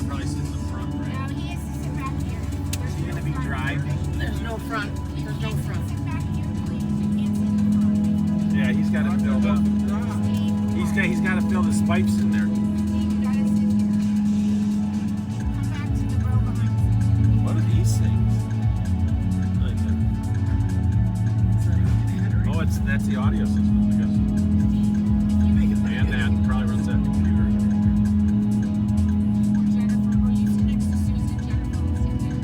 probably sits in the front, right? No, he has to sit back here. Is he going to be driving? There's no front. There's no front. Sit back here, please. You can't sit in the front. Yeah, he's got to fill the. He's got to fill the pipes in there. Steve, you gotta sit here. Come back to the row behind you. What are these things? Oh, that's the audio system, I guess. And that probably runs that computer. Jennifer, will you sit next to Susan? Jennifer will sit there.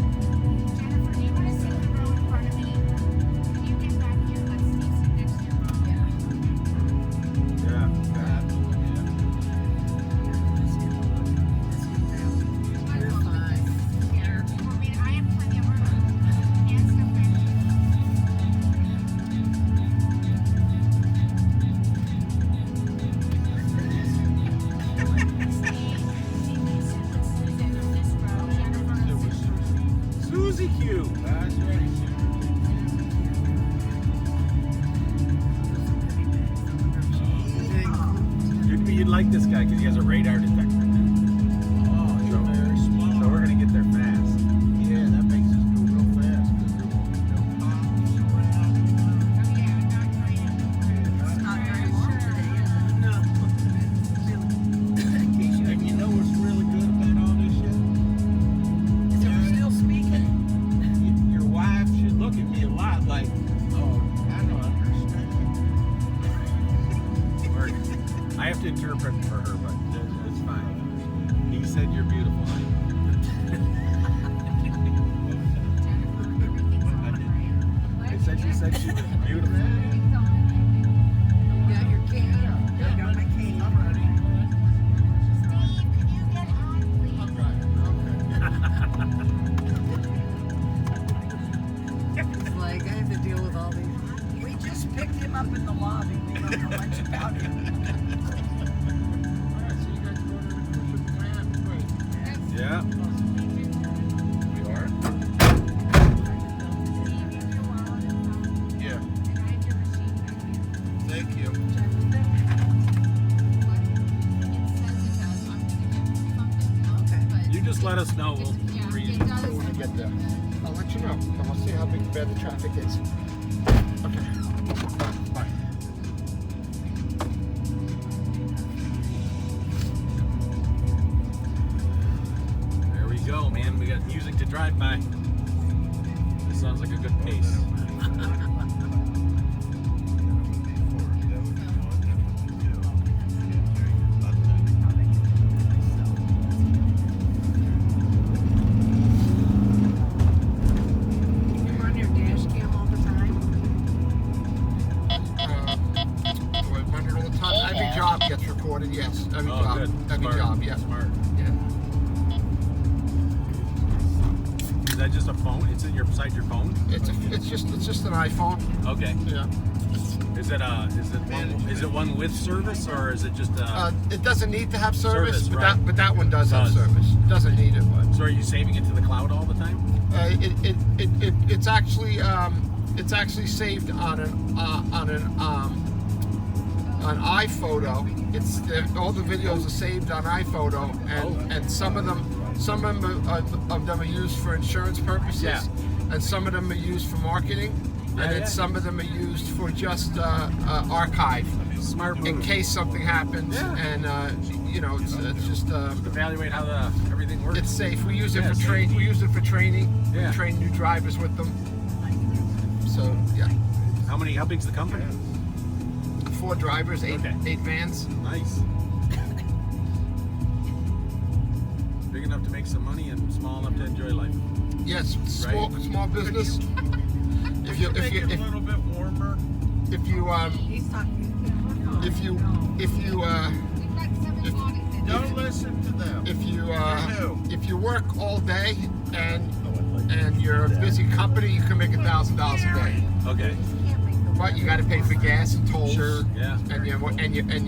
Jennifer, do you want to sit in the row in front of me? Can you get back here? Let Steve sit next to your mom. Yeah. You're fine. Here. I mean, I have plenty of room. And stuff back here. Susie Q. That's right. You'd like this guy because he has a radar detector. Oh, you're very small. So we're gonna get there fast. Yeah, that makes us go real fast because there won't be no cops around. It's not very long today, is it? No. And you know what's really good about all this shit? Is it still speaking? Your wife should look at me a lot like, oh, I don't understand. I have to interpret for her, but it's fine. He said you're beautiful, honey. She said she was beautiful. You got your cane. I got my cane. I'm ready. Steve, can you get on, please? It's like I have to deal with all these. We just picked him up in the lobby. We don't know much about him. Alright, so you guys go to the cruise with Miami, great. Yeah. We are? Yeah, thank you. You just let us know. We'll read it. When we get there. I'll let you know. And we'll see how bad the traffic is. Okay. Bye. There we go, man. We got music to drive by. This sounds like a good pace. You run your dash cam all the time? Do I run it all the time? Every job gets recorded, yes. Every Oh, job. good. Every Smart. job, yes. Smart. Yeah. Is that just a phone? It's beside your phone? It's just an iPhone. Okay. Yeah. Is it one with service or is it just It doesn't need to have service, Service, but right. that one does have Does. service. It doesn't need it, but so are you saving it to the cloud all the time? it's actually saved on an iPhoto. All the videos are saved on iPhoto, and some of them are used for insurance purposes, Yeah. and some of them are used for marketing, Yeah, and then yeah. some of them are used for just archive Smart move. in case something happens, Yeah. and it's just. Evaluate how everything works. It's safe. We use it Yeah, for safe. train. We use it for training. Yeah. We train new drivers with them. So yeah, How big's the company? 4 drivers, 8 Okay. vans. Nice. Big enough to make some money and small enough to enjoy life. Yes, small business. If you Make it a little bit warmer. if you He's talking. Don't listen to them. if you work all day and you're a busy company, you can make $1,000 a day. Okay. But you got to pay for gas and tolls. Sure. Yeah. And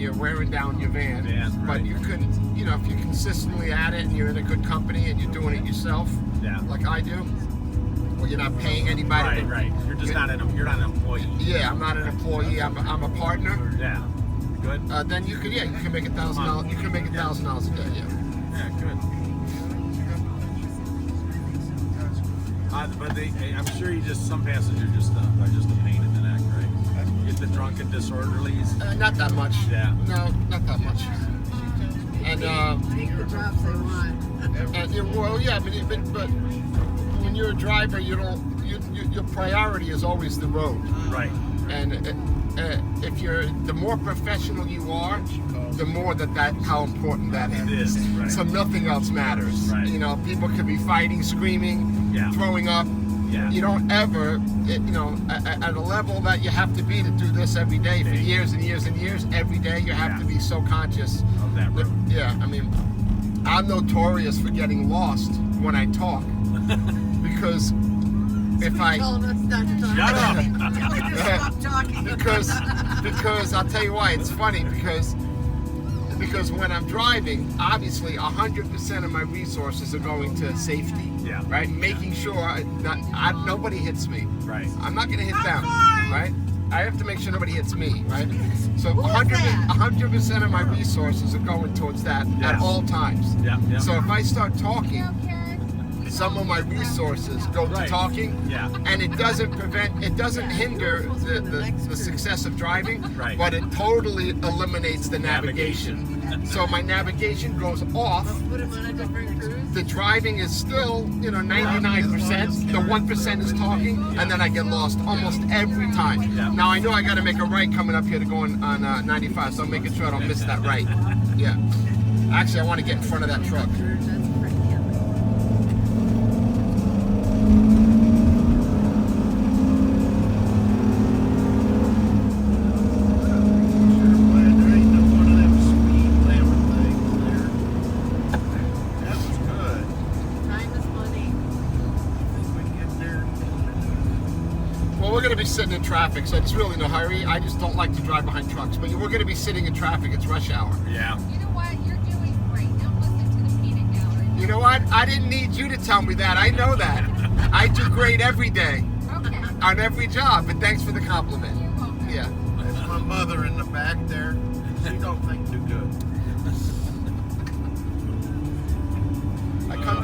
you're wearing down your van. Van, But right. you could, if you're consistently at it and you're in a good company and you're doing it yourself, Yeah. like I do, or you're not paying anybody. Right. You're just not an employee. Yeah, I'm not an employee. I'm a partner. Yeah. Good. Then you can make $1,000. You can make $1,000 a day. Yeah. Yeah. Good. but I'm sure some passengers are just a pain in the neck, right? Get the drunk and disorderlies. Not that much. Yeah. No, not that much. And Take the jobs they want. well, yeah, but when you're a driver, your priority is always the road. Right. And if the more professional you are, the more that how important that is. It is, right. So nothing else matters. Right. You know, people could be fighting, screaming, Yeah. throwing up. Yeah. You don't ever, at a level that you have to be to do this every day for years and years and years. Every day you have to be so conscious Of that road. Yeah, I mean, I'm notorious for getting lost when I talk because if I Told us not to talk. Shut up. Tell me to stop talking. because I'll tell you why it's funny because when I'm driving, obviously 100% of my resources are going to safety. Yeah. Right, making sure nobody hits me. Right. I'm not going to hit them. Right. I have to make sure nobody hits me. Right. So Who's that? 100% of my resources are going towards that at Yes. all times. Yeah. Yeah. So if I start talking, some of my resources go to Right. talking, Yeah. and it doesn't hinder the success of driving, Right. but it totally eliminates the navigation. So my navigation goes off. Put him on a different cruise. The driving is still, 99%. The 1% is talking, and then I get lost almost every time. Yeah. Now I know I got to make a right coming up here to go on 95, so I'm making sure I don't miss that right. Yeah. Actually, I want to get in front of that truck. That's pretty yummy. Time is money. Well, we're going to be sitting in traffic, so there's really no hurry. I just don't like to drive behind trucks, but we're going to be sitting in traffic. It's rush hour. Yeah. You know what? You're doing great. Don't listen to the peanut gallery. You know what? I didn't need you to tell me that. I know that. I do great every day Okay. on every job, but thanks for the compliment. You're welcome. Yeah. There's my mother in the back there. She don't think too good.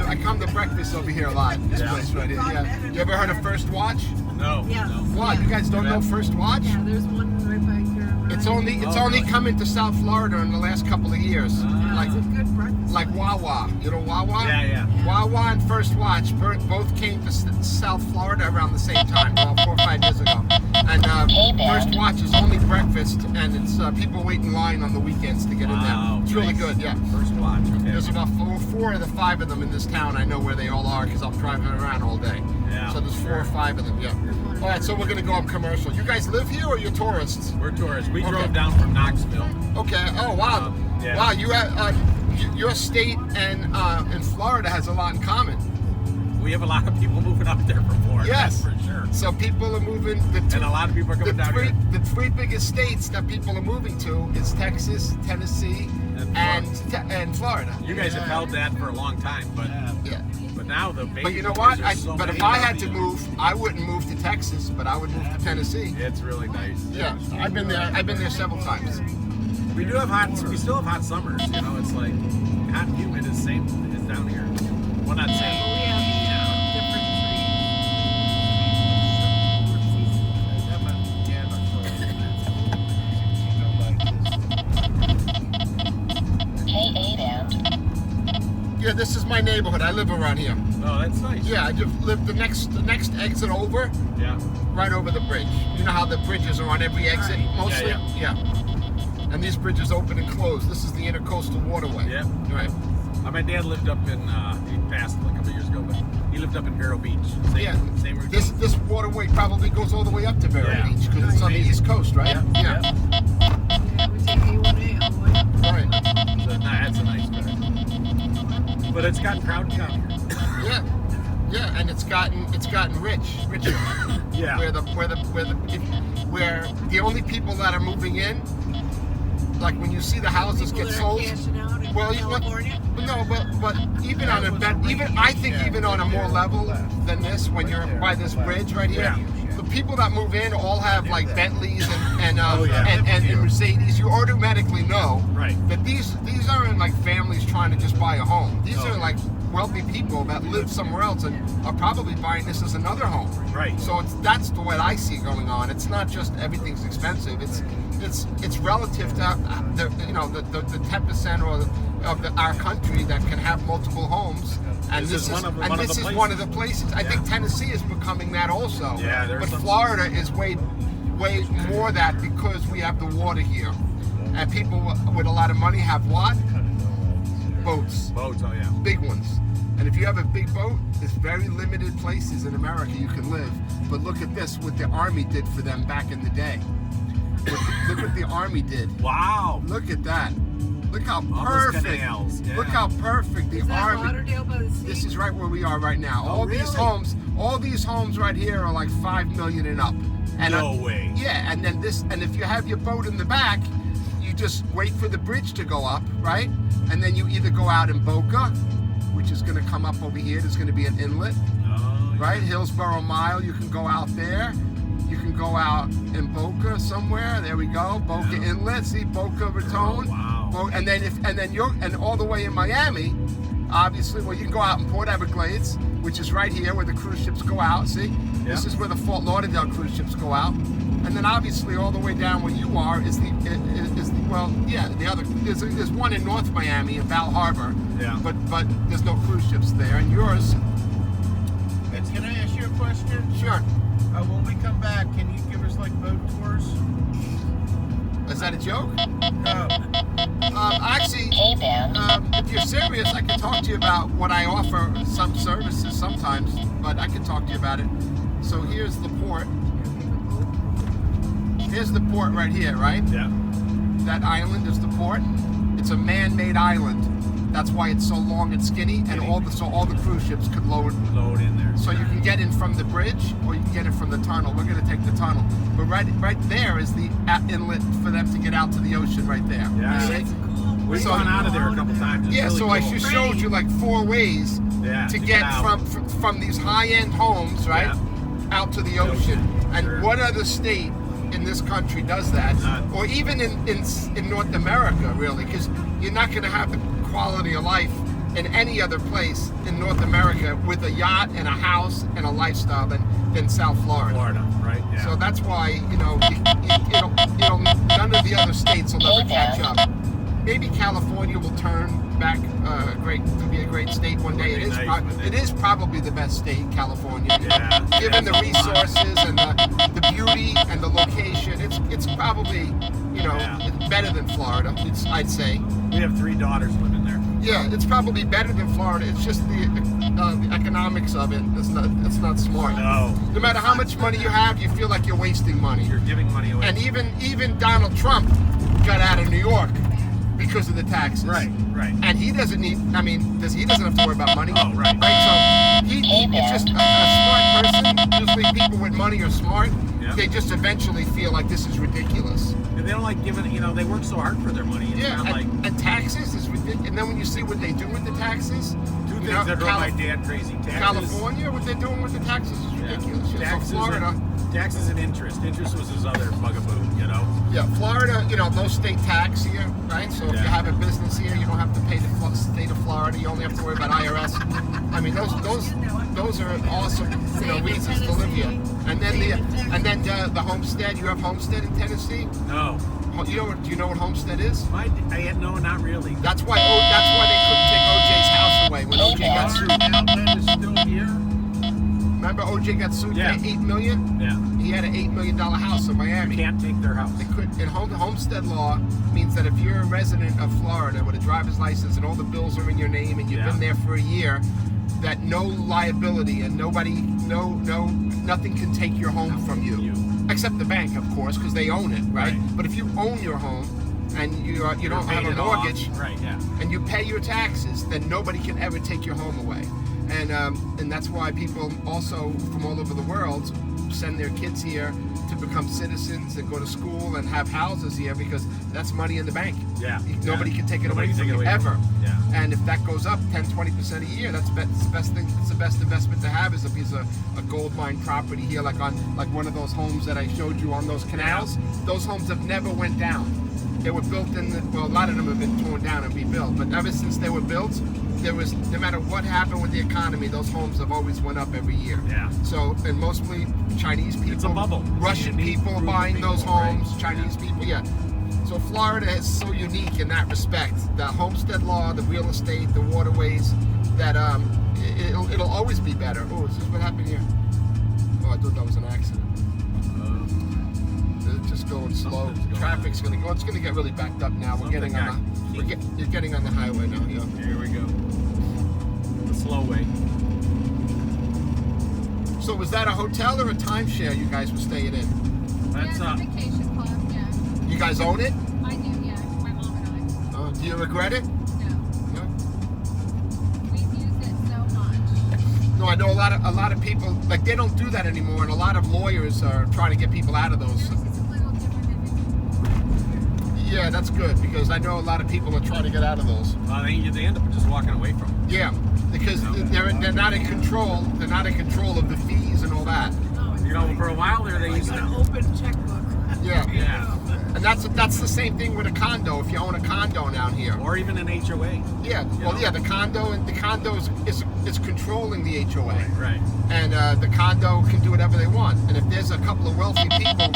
I come to breakfast over here a lot. This Yeah. place right here. Yeah. You ever heard of First Watch? No. Yeah. No. What? You guys don't know First Watch? Yeah, there's one right back here. It's only really? coming to South Florida in the last couple of years. Ah. It's a good breakfast. Like Wawa. You know Wawa? Yeah, yeah. Wawa and First Watch both came to South Florida around the same time, about 4 or 5 years ago. And First Watch is only breakfast, and it's people wait in line on the weekends to get in Wow, there. It's really nice. good, yeah. First watch. Okay. There's about four of the 5 of them in this town. I know where they all are because I'm driving around all day. Yeah. So there's 4 or 5 of them, yeah. All right, so we're going to go up commercial. You guys live here or you're tourists? We're tourists. We Okay. drove down from Knoxville. Okay. Oh, wow. Yeah. Wow, you have, your state and Florida has a lot in common. We have a lot of people moving up there from Florida. Yes. That's for sure. So people are moving. And a lot of people are coming down here. The 3 biggest states that people are moving to is Texas, Tennessee, and Florida. You guys have held that for a long time, but Yeah. now the baby But you know boomers, what? there's so But many if I of had to them. move, I wouldn't move to Texas, but I would move to Tennessee. It's really nice. Yeah, I've been there. I've been there several times. We do have we still have hot summers. You know, it's like hot and humid is same as down here. Well, not same. We have different Yeah, this is my neighborhood. I live around here. Oh, that's nice. Yeah, I just live the next exit over, Yeah. right over the bridge. You know how the bridges are on every exit, Right. mostly. Yeah, And these bridges open and close. This is the intercoastal waterway. Yeah. Right. My dad lived up in, he passed like a couple years ago, but he lived up in Vero Beach. Same, Yeah. Same routine. This waterway probably goes all the way up to Vero Yeah. Beach because it's on the East Coast, right? Yeah. Yeah, we take A1A all the way up. Right. So, that's a nice drive. But it's gotten crowded down here. Yeah. Yeah, and it's gotten richer. Yeah. Where the only people that are moving in, like when you see the houses People get that are sold. cashing out in Well, California. No, but even on a I think even on a more level than this, when you're by this bridge right here, Yeah. the people that move in all have like Bentleys and Oh, yeah. and Mercedes. You automatically know Right. that these aren't like families trying to just buy a home. These Oh. are like wealthy people that live somewhere else and are probably buying this as another home. Right. So that's the way I see it going on. It's not just everything's expensive. It's relative to the 10% of our country that can have multiple homes. And this is one of the places. I think Tennessee is becoming that also. Yeah, but Florida is way more that because we have the water here. And people with a lot of money have what? Boats. Boats, oh yeah. Big ones. And if you have a big boat, there's very limited places in America you can live. But look at this, what the Army did for them back in the day. Look what the Army did. Wow. Look at that. Look how All perfect. those canals. Yeah. Look how perfect the Is that Army. Lauderdale by the sea? This is right where we are right now. Oh, All these homes right here are like 5 million and up. And No way. Yeah, and then and if you have your boat in the back, you just wait for the bridge to go up, right? And then you either go out in Boca, which is going to come up over here. There's going to be an inlet, Oh, yeah. right? Hillsborough Mile. You can go out there. You can go out in Boca somewhere. There we go. Boca Inlet. See Boca Raton. Oh, wow. And all the way in Miami, obviously. Well, you can go out in Port Everglades, which is right here where the cruise ships go out. See, this is where the Fort Lauderdale cruise ships go out. And then obviously all the way down where you are is the other. There's one in North Miami in Val Harbor. Yeah. But there's no cruise ships there. And yours, Can I ask you a question? sure. When we come back, can you give us like boat tours? Is that a joke? No. Actually, if you're serious, I can talk to you about what I offer. Some services sometimes, but I can talk to you about it. So here's the port. Here's the port right here, right? Yeah. That island is the port. It's a man-made island. That's why it's so long and skinny, and all the cruise ships could load in there. So you can get in from the bridge, or you can get in from the tunnel. We're going to take the tunnel, but right there is the inlet for them to get out to the ocean. Right there. Yeah. You see? We've gone out of there a couple times. It's Yeah, really so cool. I just showed you like 4 ways to get out. from these high-end homes, right, out to the ocean. And Sure. what other state in this country does that? None. Or even in North America, really, because you're not going to have the quality of life in any other place in North America with a yacht and a house and a lifestyle than South Florida. Florida, right? Yeah. So that's why, it'll none of the other states will ever catch up. Maybe California will turn back to be a great state one day. It is probably the best state, California. Yeah. Given the Yeah, it's a lot. resources and the beauty and the location, it's probably it's better than Florida. I'd say. We have 3 daughters living there. Yeah, it's probably better than Florida. It's just the economics of it. It's not smart. No. No matter how much money you have, you feel like you're wasting money. You're giving money away. And even Donald Trump got out of New York because of the taxes. Right. And he doesn't need. He doesn't have to worry about money. Oh, right. So it's just a smart person. Usually people with money are smart. Yeah. They just eventually feel like this is ridiculous. And they don't like giving, they work so hard for their money. It's Yeah, not like and taxes is ridiculous. And then when you see what they do with the taxes, 2 things that drove my dad crazy. Taxes, California, what they're doing with the taxes is ridiculous. Taxes, So Florida, taxes and interest. Interest was his other bugaboo, yeah, Florida, no state tax here, right? So if you Yeah. have a business here, you don't have to pay the state of Florida. You only have to worry about IRS. Those are awesome, reasons to live here. And then the homestead. You have homestead in Tennessee. No. Do you know what homestead is? No, not really. That's why they couldn't take OJ's house away when OJ got sued. Outlet is still here. Remember OJ got sued Yeah. for $8 million? Yeah. He had an $8 million house in Miami. Can't take their house. They could. And homestead law means that if you're a resident of Florida with a driver's license and all the bills are in your name and you've Yeah. been there for a year, that no liability and nothing can take your home from you. Except the bank, of course, because they own it, right? Right. But if you own your home and you don't have a mortgage, Right, yeah. and you pay your taxes, then nobody can ever take your home away. And that's why people also from all over the world send their kids here to become citizens and go to school and have houses here because that's money in the bank. Yeah. Nobody can take it Nobody away can from take it you away ever. from you. Yeah. And if that goes up 10-20% a year, that's the best thing. It's the best investment to have is a piece of a gold mine property here, like one of those homes that I showed you on those canals. Those homes have never went down. They were built a lot of them have been torn down and rebuilt, but ever since they were built, there was, no matter what happened with the economy, those homes have always went up every year. Yeah. So, and mostly Chinese people, It's a bubble. Russian It's a unique people group of buying people, those homes, right? Chinese people, yeah. So Florida is so unique in that respect. The homestead law, the real estate, the waterways, that it'll always be better. Oh, is this what happened here? Oh, I thought that was an accident. It's just going slow. Something's going Traffic's gonna go. It's gonna get really backed up now. We're getting on the. You're getting on the highway now. Yeah. Here we go. The slow way. So was that a hotel or a timeshare you guys were staying in? That's yeah, it's a vacation club, yeah. You guys own it? I do, yeah. My mom and I. Do you regret it? No. No. We've used it so much. No, I know a lot of people, like, they don't do that anymore, and a lot of lawyers are trying to get people out of those. Yours is a little different than Yeah, that's good, because I know a lot of people are trying to get out of those. They end up just walking away from them. Yeah, because they're not in control. They're not in control of the fees and all that. You know, for a while there, they Like used an to. open checkbook. Yeah. Yeah. And that's the same thing with a condo. If you own a condo down here. Or even an HOA. Yeah. Well, yeah, the condo is controlling the HOA. Right. And the condo can do whatever they want. And if there's a couple of wealthy people,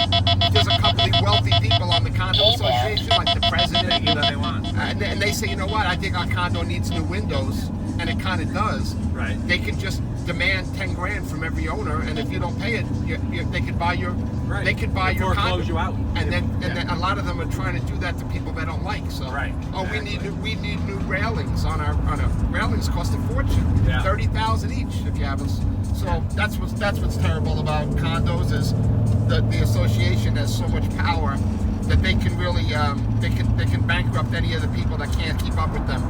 on the condo association, like the president, They do what they want. and they say, you know what, I think our condo needs new windows, and it kind of does. Right. They can just demand 10 grand from every owner, and if you don't pay it, they could buy your Right. they could buy They your condo. foreclose you out. And then Yeah. a lot of them are trying to do that to people they don't like. So Right. oh, Exactly. we need new railings on our railings cost a fortune. Yeah. 30,000 each if you have us. So that's what's terrible about condos is the association has so much power that they can really they can bankrupt any of the people that can't keep up with them.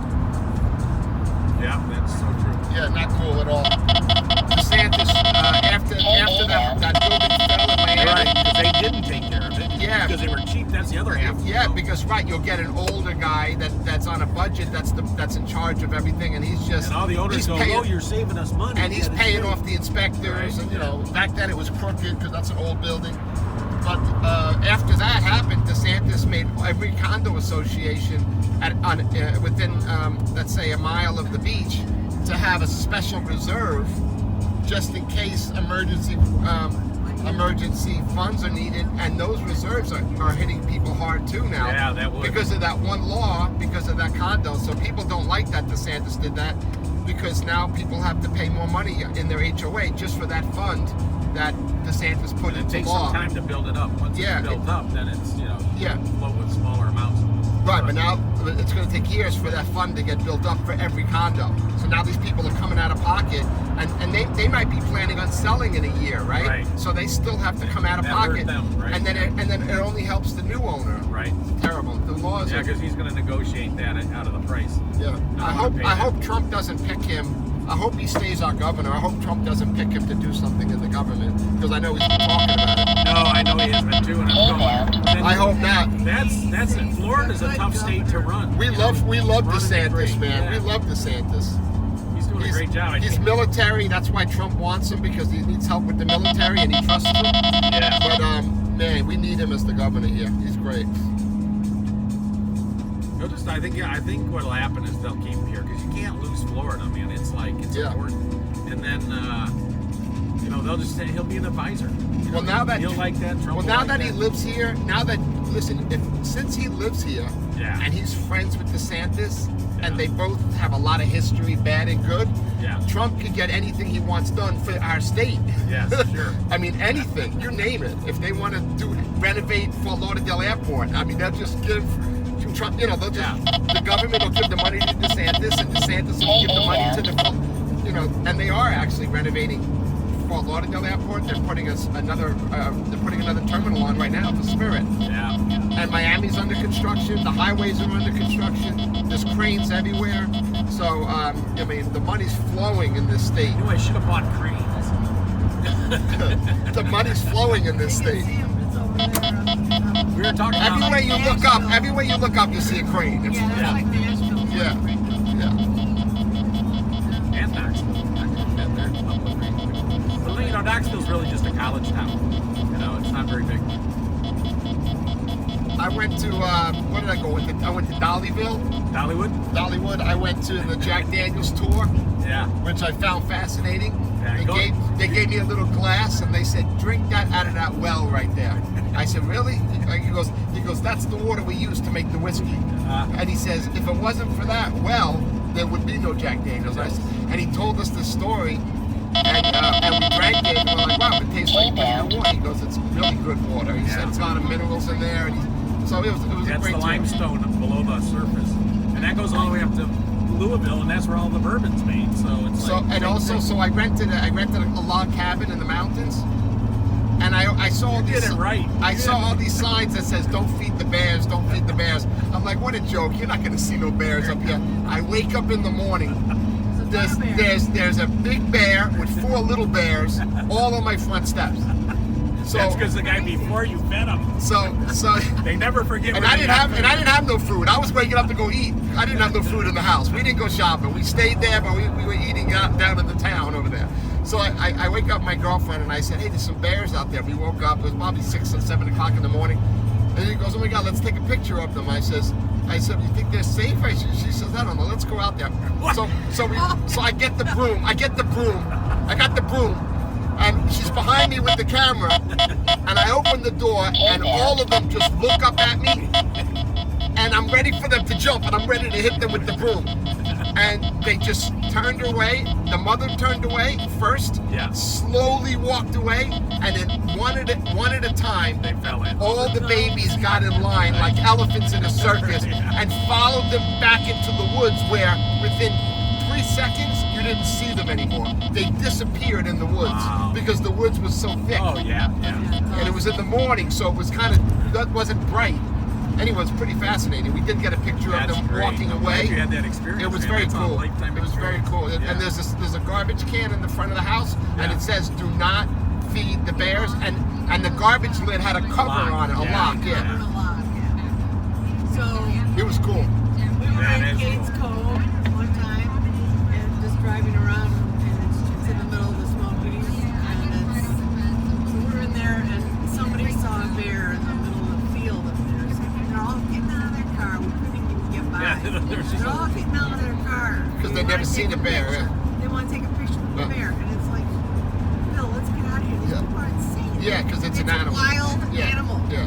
Yeah, that's so true. Yeah, not cool at all. DeSantis, after that building fell in Miami. Right, because they didn't take care of it. Yeah. Because they were cheap. That's the other half. Yeah, because you'll get an older guy that's on a budget that's in charge of everything, and he's just And all the owners he's go, paying, "Oh, you're saving us money." and he's Yeah, that's paying great. off the inspectors, Right. and back then it was crooked because that's an old building. But after that happened, DeSantis made every condo association within let's say a mile of the beach to have a special reserve just in case emergency funds are needed, and those reserves are hitting people hard too now. Yeah, that would. Because of that one law, because of that condo. So people don't like that DeSantis did that, because now people have to pay more money in their HOA just for that fund that DeSantis put But it into takes law. some time to build it up. Once Yeah, it's built up, then it's Yeah. float with smaller amounts. Right, but now it's going to take years for that fund to get built up for every condo. So now these people are coming out of pocket, and they might be planning on selling in a year, right? Right. So they still have to come out of That hurt pocket, them, right? and then it only helps the new owner. Right. Terrible. The laws. Yeah, are, because he's going to negotiate that out of the price. yeah. I I wanna pay that. hope Trump doesn't pick him. I hope he stays our governor. I hope Trump doesn't pick him to do something in the government, because I know he's been talking about it. No, I know he has been too, and I'm going. I hope not. That's it. Florida's a tough state to run. We love Running DeSantis, great, man. yeah. We love DeSantis. He's doing a great job. I He's think. military. That's why Trump wants him, because he needs help with the military and he trusts him. Yeah. But man, we need him as the governor here. He's great. I think what'll happen is they'll keep him here because you can't lose Florida, man. It's Yeah. important. And then they'll just say he'll be an advisor. Well, now that he'll like that. Trump well, will now like that he lives here, since he lives here, Yeah. and he's friends with DeSantis, Yeah. and they both have a lot of history, bad and good. Yeah. Trump could get anything he wants done for our state. Yes, sure. I mean, anything, you name it. If they want to renovate Fort Lauderdale Airport, I mean, they'll just give Trump. They'll just the government will give the money to DeSantis, and DeSantis will give the money to the, and they are actually renovating Fort Lauderdale Airport. They're putting another terminal on right now for Spirit. Yeah. And Miami's under construction. The highways are under construction. There's cranes everywhere. So, the money's flowing in this state. I should have bought cranes. The money's flowing in this You can state. see him. It's over there. We were talking Everywhere about. you look up, you see a crane. It's, Yeah, that's like Nashville. yeah, yeah. And Knoxville. There's a couple of cranes. But Knoxville's really just a college town. It's not very big. I went to where did I go? I went to Dollyville. Dollywood? I went to the Jack Daniels tour, Yeah. which I found fascinating. Very good. They gave me a little glass and they said, drink that out of that well right there. I said, really? He goes, that's the water we use to make the whiskey. And he says, if it wasn't for that well, there would be no Jack Daniels. And he told us the story, and we drank it, and we're like, wow, it tastes like regular water. He goes, it's really good water. He said it's got minerals in there, and so it was a great That's the tour. limestone below the surface. And that goes all the way up to Louisville, and that's where all the bourbon's made. So it's So like and also, so I rented a log cabin in the mountains, and I saw all You these. did it right. I saw all these signs that says "Don't feed the bears, don't feed the bears." I'm like, what a joke! You're not going to see no bears up here. I wake up in the morning. There's a big bear with 4 little bears all on my front steps. So that's because the guy before you fed him. so They never forget. and where I they didn't have no food. I was waking up to go eat. I didn't have no food in the house. We didn't go shopping. We stayed there, but we were eating down in the town over there. So I wake up my girlfriend and I said, hey, there's some bears out there. We woke up. It was probably 6 or 7 o'clock in the morning. And he goes, oh my God, let's take a picture of them. I said, you think they're safe? She says, I don't know. Let's go out there. So I get the broom. I got the broom. And she's behind me with the camera, and I open the door, and all of them just look up at me, and I'm ready for them to jump, and I'm ready to hit them with the broom. And they just turned away. The mother turned away first, slowly walked away, and then one at a time, They fell in. all the babies got in line like elephants in a circus and followed them back into the woods where within 3 seconds, you didn't see them anymore. They disappeared in the woods because the woods was so thick. Oh yeah. And it was in the morning, so it was that wasn't bright. Anyway, it's pretty fascinating. We did get a picture That's of them great. walking I'm glad away. you had that experience. It was man. very That's a cool. lifetime It was very experience. cool. Yeah. And there's a garbage can in the front of the house, and Yeah. it says, "Do not feed the bears." And the garbage lid had a cover on it, a lock. Yeah, So it was cool. we were That in is Kate's Cove one time and just driving around, and it's in the middle of the Smokies, and so we're in there, and somebody saw a bear in the middle of the field up there. So they're all getting out of their car. We couldn't even get by. Yeah, there's just They're all getting out of their car 'Cause They they'd never wanna seen take a bear, picture. yeah. They want to take a picture with the Yeah. bear, and it's like, Bill, let's get out of here. These Yeah. people are insane. Yeah, 'cause it's an a animal. wild Yeah, animal. yeah.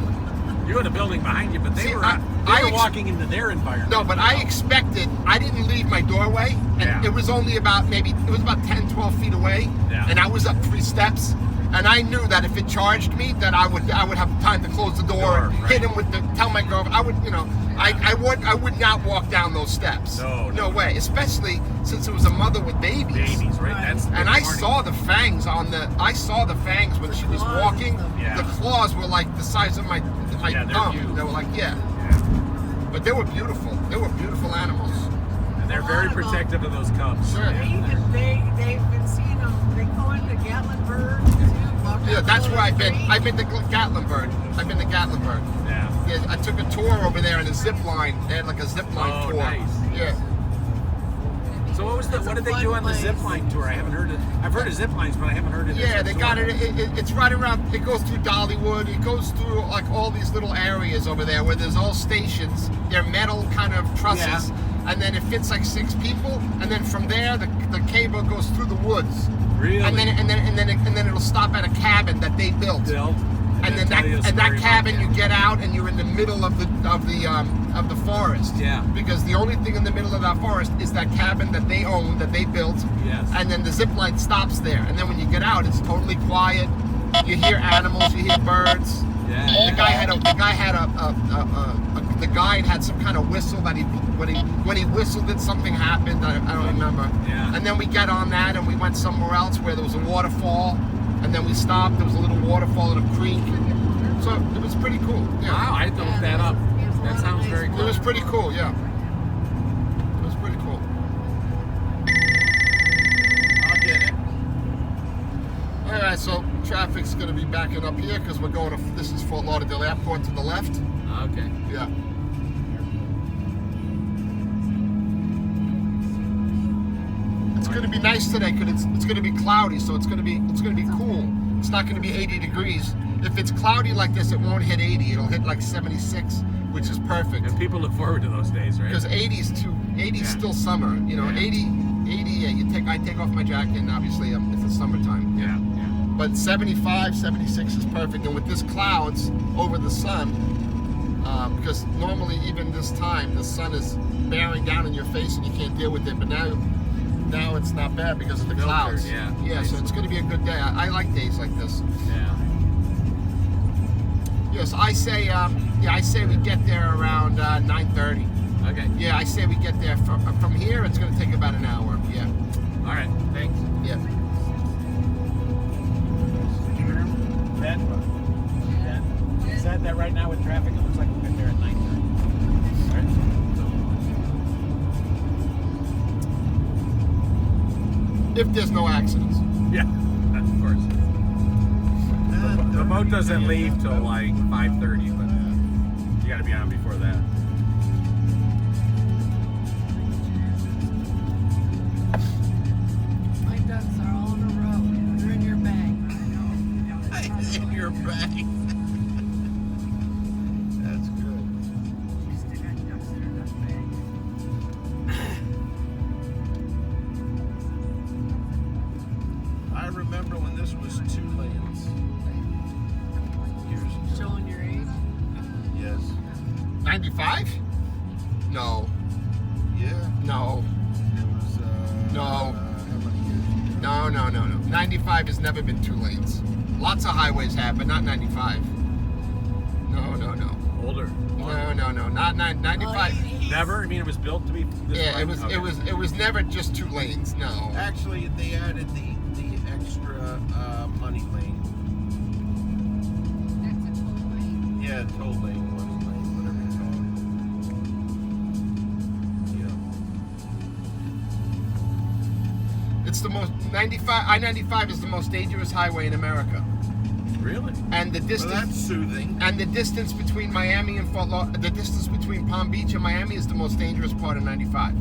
You had a building behind you, but they See, were I ex- walking into their environment. No, but I expected, I didn't leave my doorway, and Yeah. it was only about 10, 12 feet away, Yeah. and I was up 3 steps, and I knew that if it charged me, that I would have time to close the door, and right. hit him tell my girlfriend, I would not walk down those steps. No. way, especially since it was a mother with babies. Babies, right? Right. That's And I saw the fangs when she was claws walking. and stuff. Yeah. The claws were like the size of my Yeah, they're thumb. huge. They were like, Yeah. but they were beautiful. They were beautiful animals. And they're very protective of those cubs. Sure. They've been seeing them. They go into Gatlinburg too. walk Yeah, down that's the where I've been. street. I've been to Gatlinburg. Yeah. Yeah, I took a tour over there in a zip line. They had like a zip line Oh, tour. nice. Yeah. So what did they do on the zip line tour? I haven't heard it. I've heard of zip lines, but I haven't heard it. Yeah, they got it. It's right around. It goes through Dollywood. It goes through like all these little areas over there where there's all stations. They're metal kind of trusses, and then it fits like 6 people. And then from there, the cable goes through the woods. Really? And then it'll stop at a cabin that they built. And then that cabin, you get out and you're in the middle of the forest. Yeah. Because the only thing in the middle of that forest is that cabin that they own, that they built. Yes. And then the zip line stops there. And then when you get out, it's totally quiet. You hear animals, you hear birds. Yeah. The guide had some kind of whistle that when he whistled it, something happened. I don't remember. Yeah. And then we got on that and we went somewhere else where there was a waterfall. And then we stopped. There was a little waterfall in a creek. So it was pretty cool. Yeah. Wow, I had to look that up. That sounds very It cool. was pretty cool. Yeah. It was pretty cool. I'll get it. All right. So traffic's going to be backing up here because we're going to. This is Fort Lauderdale Airport to the left. Okay. Yeah. It's going to be nice today because it's going to be cloudy, so it's going to be cool. It's not going to be 80 degrees. If it's cloudy like this, it won't hit 80. It'll hit like 76, which is perfect. And people look forward to those days, right? Because 80's still summer. You know, 80. Yeah, I take off my jacket, and obviously it's the summertime. Yeah. But 75, 76 is perfect. And with this clouds over the sun, because normally even this time the sun is bearing down in your face and you can't deal with it. But now it's not bad because of the clouds. Yeah. Yeah. So it's going to be a good day. I like days like this. Yeah. Yes, I say we get there around 9:30. Okay. Yeah, I say we get there from here. It's going to take about an hour. Yeah. All right. Thanks. Yeah. That said that right now with traffic, it looks like we'll get there at 9:30. All right. If there's no accidents. Yeah, of course. The boat doesn't leave till like 5:30, but you got to be on before that. My ducks are all in a row. They're in your bag. In your bag. That's good. I remember when this was 2 lanes. Years ago. Showing your age. Yes. 95? No. Yeah. No. It was. No. How many years ago? No. 95 has never been 2 lanes. Lots of highways have, but not 95. No. Older. No. Not 95. Never. I mean, it was built to be. This Yeah, way? it was. Okay. It was never just 2 lanes. No. Actually, they added the extra money lane. That's a toll lane. Yeah, toll lane, money lane, whatever you call it. It's the most 95. I-95 is the most dangerous highway in America, Really? and the Well, distance. that's soothing. And the distance between Miami and the distance between Palm Beach and Miami is the most dangerous part of 95,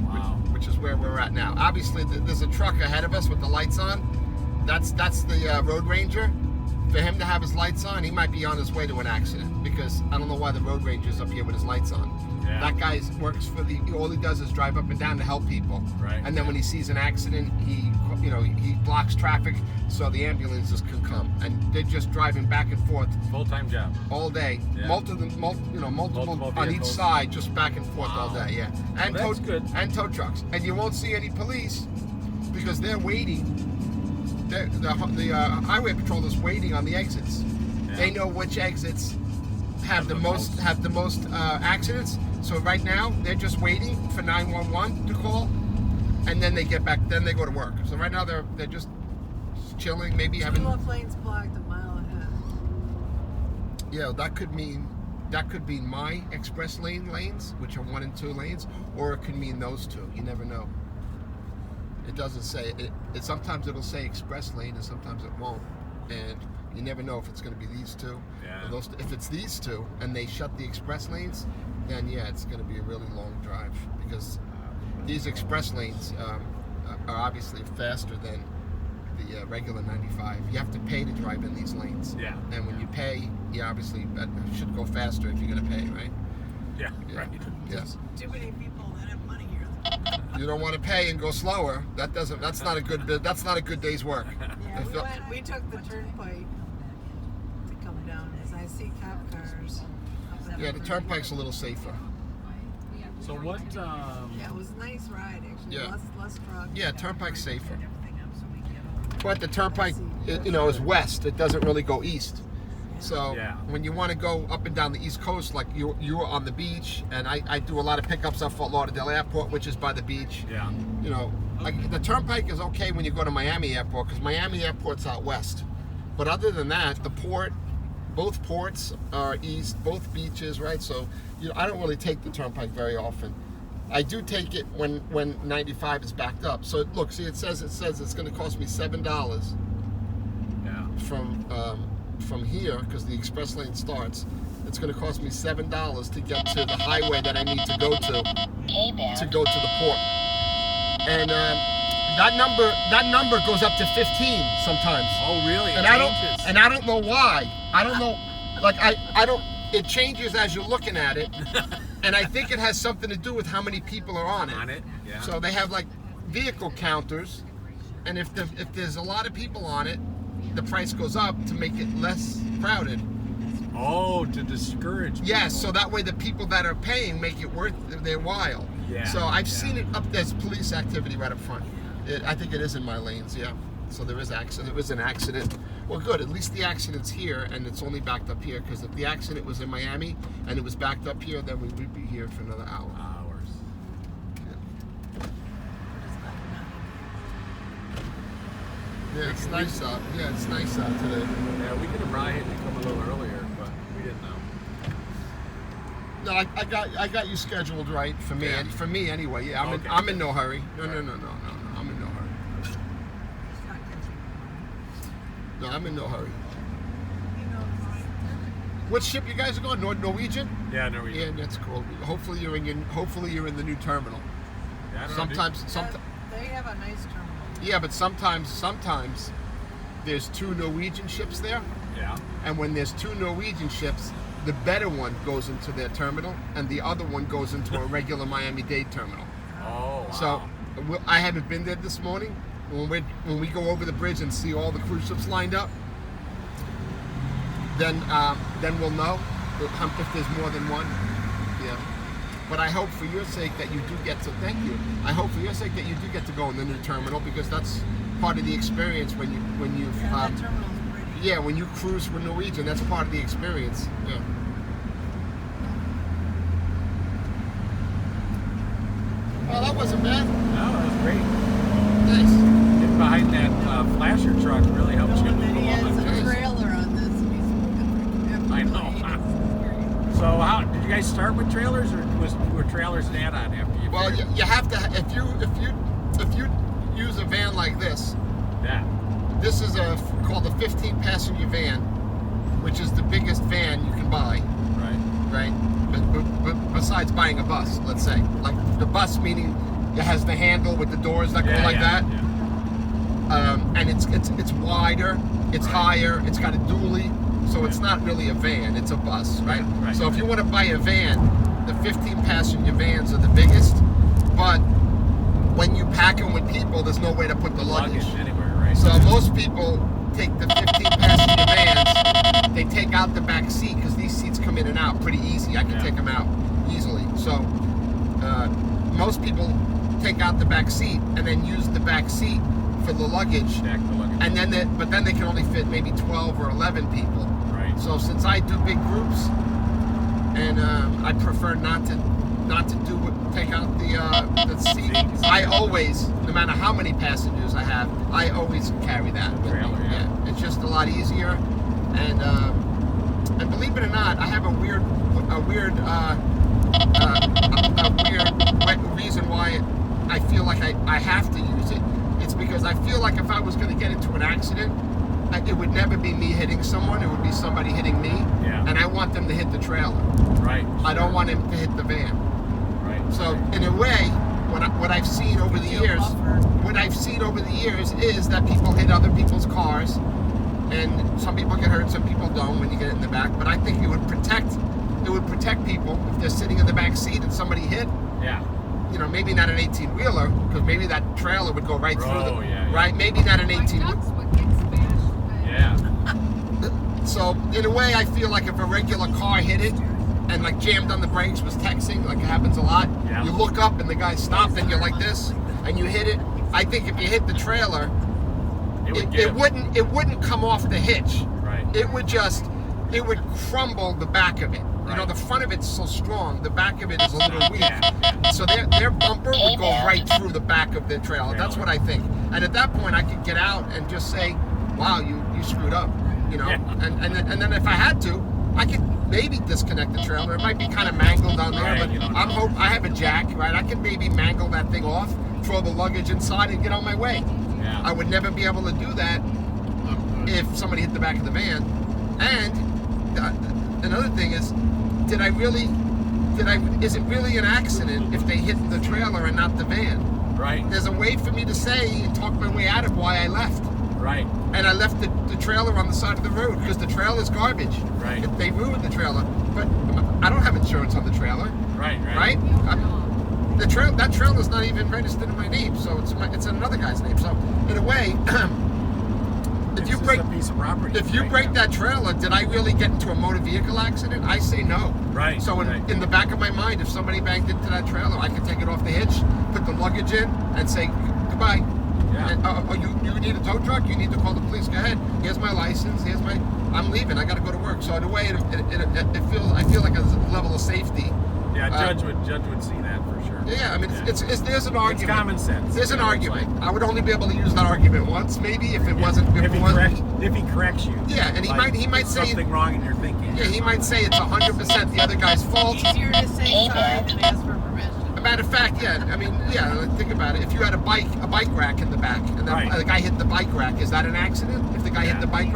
Wow. which is where we're at now. Obviously, there's a truck ahead of us with the lights on. That's the road ranger. For him to have his lights on, he might be on his way to an accident because I don't know why the road ranger's up here with his lights on. Yeah. That guy works for all he does is drive up and down to help people. Right. And then when he sees an accident, he blocks traffic so the ambulances can come. And they're just driving back and forth Full-time job. all day. Yeah. Multiple Multiple on each vehicles. side, just back and forth all Wow. day. Yeah. And Well, that's good. and tow trucks. And you won't see any police because they're waiting. The highway patrol is waiting on the exits. Yeah. They know which exits have the most accidents. So right now they're just waiting for 911 to call, and then they get back. Then they go to work. So right now they're just chilling, maybe 2 having. left lanes blocked a mile ahead. Yeah, that could mean my express lanes, which are 1 and 2 lanes, or it could mean those 2. You never know. It doesn't say it. Sometimes it'll say express lane, and sometimes it won't, and you never know if it's going to be these 2. Yeah. Or those, if it's these 2 and they shut the express lanes, then yeah, it's going to be a really long drive because these express lanes are obviously faster than the regular 95. You have to pay to drive in these lanes. Yeah. And when you pay, you obviously should go faster if you're going to pay, right? Yeah. Yeah. Right. Yes. Too many people that have money here. You don't want to pay and go slower. That's not a good day's work. Yeah, we took the turnpike to come down as I see cop cars. up and Yeah, up the and turnpike's a little safer. So what? Yeah, it was a nice ride actually. Yeah. Less truck. Yeah, turnpike's safer. But the turnpike, is west. It doesn't really go east. So Yeah. when you want to go up and down the East Coast, like you were on the beach, and I do a lot of pickups at Fort Lauderdale Airport, which is by the beach. Yeah. Like the turnpike is okay when you go to Miami Airport because Miami Airport's out west. But other than that, both ports are east, both beaches, right? So I don't really take the turnpike very often. I do take it when 95 is backed up. So look, see, it says it's going to cost me $7 Yeah. from here because the express lane starts. It's going to cost me $7 to get to the highway that I need to go to the port. And That number goes up to 15 sometimes. Oh, really? And I don't know why. I don't know. Like I don't. It changes as you're looking at it, and I think it has something to do with how many people are on it. On it, yeah. So they have like vehicle counters, and if there's a lot of people on it, the price goes up to make it less crowded. Oh, to discourage people. Yes, so that way the people that are paying make it worth their while. Yeah, So I've seen it up. There's police activity right up front. I think it is in my lanes. Yeah. So there is accident. There was an accident. Well, good. At least the accident's here, and it's only backed up here. Because if the accident was in Miami and it was backed up here, then we would be here for another hour. Hours. Yeah, it's nice out. Yeah, it's nice out today. Yeah, we could have probably had to come a little earlier, but we didn't know. No, I got you scheduled right for me. Yeah. For me anyway. Yeah, Okay. I'm in no hurry. No. I'm in no hurry. No, I'm in no hurry. What ship you guys are going? Norwegian? Yeah, Norwegian. Yeah, that's cool. Hopefully you're in the new terminal. Yeah, I don't know, Sometimes They have a nice terminal. yeah, but sometimes there's 2 Norwegian ships there, Yeah. and when there's 2 Norwegian ships, the better one goes into their terminal, and the other one goes into a regular Miami-Dade terminal. Oh, wow. So I haven't been there this morning. When we go over the bridge and see all the cruise ships lined up, then we'll know if there's more than one. Yeah. But I hope for your sake that you do get to. Thank you. I hope for your sake that you do get to go in the new terminal, because that's part of the experience when you That terminal's pretty. yeah, when you cruise with Norwegian. That's part of the experience. Yeah. Well, that wasn't bad. No, that was great. Nice. Getting behind that flasher truck really helps you And move then he has along. a trailer on this. And he's moving I know. So how did you guys start with trailers, or were trailers an add-on after you? Well, figured- you have to if you use a van like this. Yeah. This is called a 15-passenger van, which is the biggest van you can buy, Right. right? But besides buying a bus, let's say, like the bus meaning it has the handle with the doors that go like that, Yeah. and it's wider, it's higher, it's got a dually, so it's not really a van, it's a bus, right? Right. So if you want to buy a van, the 15-passenger vans are the biggest, but when you pack them with people, there's no way to put the luggage. Anywhere, right? So most people take the 15-passenger vans, they take out the back seat, because these seats come in and out pretty easy. I can take them out easily. So most people take out the back seat and then use the back seat for the luggage. Stack the luggage. And then they can only fit maybe 12 or 11 people. Right. So since I do big groups, and I prefer not to take out the seat. I always, no matter how many passengers I have, I always carry that with me. Trailer, yeah. It's just a lot easier, and believe it or not, I have a weird reason why I feel like I have to use it. It's because I feel like if I was going to get into an accident, it would never be me hitting someone. It would be somebody hitting me, and I want them to hit the trailer. Right. I don't want him to hit the van. Right. So in a way, what I've seen over the years, is that people hit other people's cars, and some people get hurt, some people don't when you get in the back. But I think it would protect people if they're sitting in the back seat and somebody hit. Yeah. You know, maybe not an 18-wheeler, because maybe that trailer would go right through them. Yeah. Right? Maybe not an 18. That's what gets smashed. Yeah. So in a way, I feel like if a regular car hit it and like jammed on the brakes, was texting, like it happens a lot. Yeah. You look up and the guy stopped, and you're like this, and you hit it. I think if you hit the trailer, it wouldn't come off the hitch. Right. It would crumble the back of it. You know, the front of it's so strong, the back of it is a little weak. Yeah. So their bumper would go right through the back of the trailer. That's what I think. And at that point, I could get out and just say, "Wow, you screwed up," you know. Yeah. And then if I had to, I could maybe disconnect the trailer. It might be kind of mangled down there, Right, but you don't I know. have a jack, right? I can maybe mangle that thing off, throw the luggage inside, and get on my way. Yeah. I would never be able to do that if somebody hit the back of the van. And another thing is, is it really an accident if they hit the trailer and not the van? Right. There's a way for me to say and talk my way out of why I left. Right. And I left the trailer on the side of the road because the trailer's garbage. Right. They ruined the trailer, but I don't have insurance on the trailer. Right. Right? That trailer's not even registered in my name, so it's in another guy's name. So in a way, if you break a piece of property. if you right break now. that trailer, did I really get into a motor vehicle accident? I say no. Right. So right. in the back of my mind, if somebody banged into that trailer, I could take it off the hitch, put the luggage in, and say goodbye. Yeah. And, you need a tow truck? You need to call the police? Go ahead. Here's my license. I'm leaving. I got to go to work. So in a way, I feel like a level of safety. Yeah, judge would see that for sure. Yeah, I mean, it's there's an argument. It's common sense. There's an You know, it's argument. I would only be able to use that argument once, maybe, if it wasn't. If he corrects you. Yeah, and he might say something wrong in your thinking. Yeah, he might say it's 100% the other guy's fault. Easier to say sorry than ask for permission. A matter of fact, yeah. I mean, yeah. Think about it. If you had a bike rack in the back, and Right. the guy hit the bike rack, is that an accident? If the guy hit the bike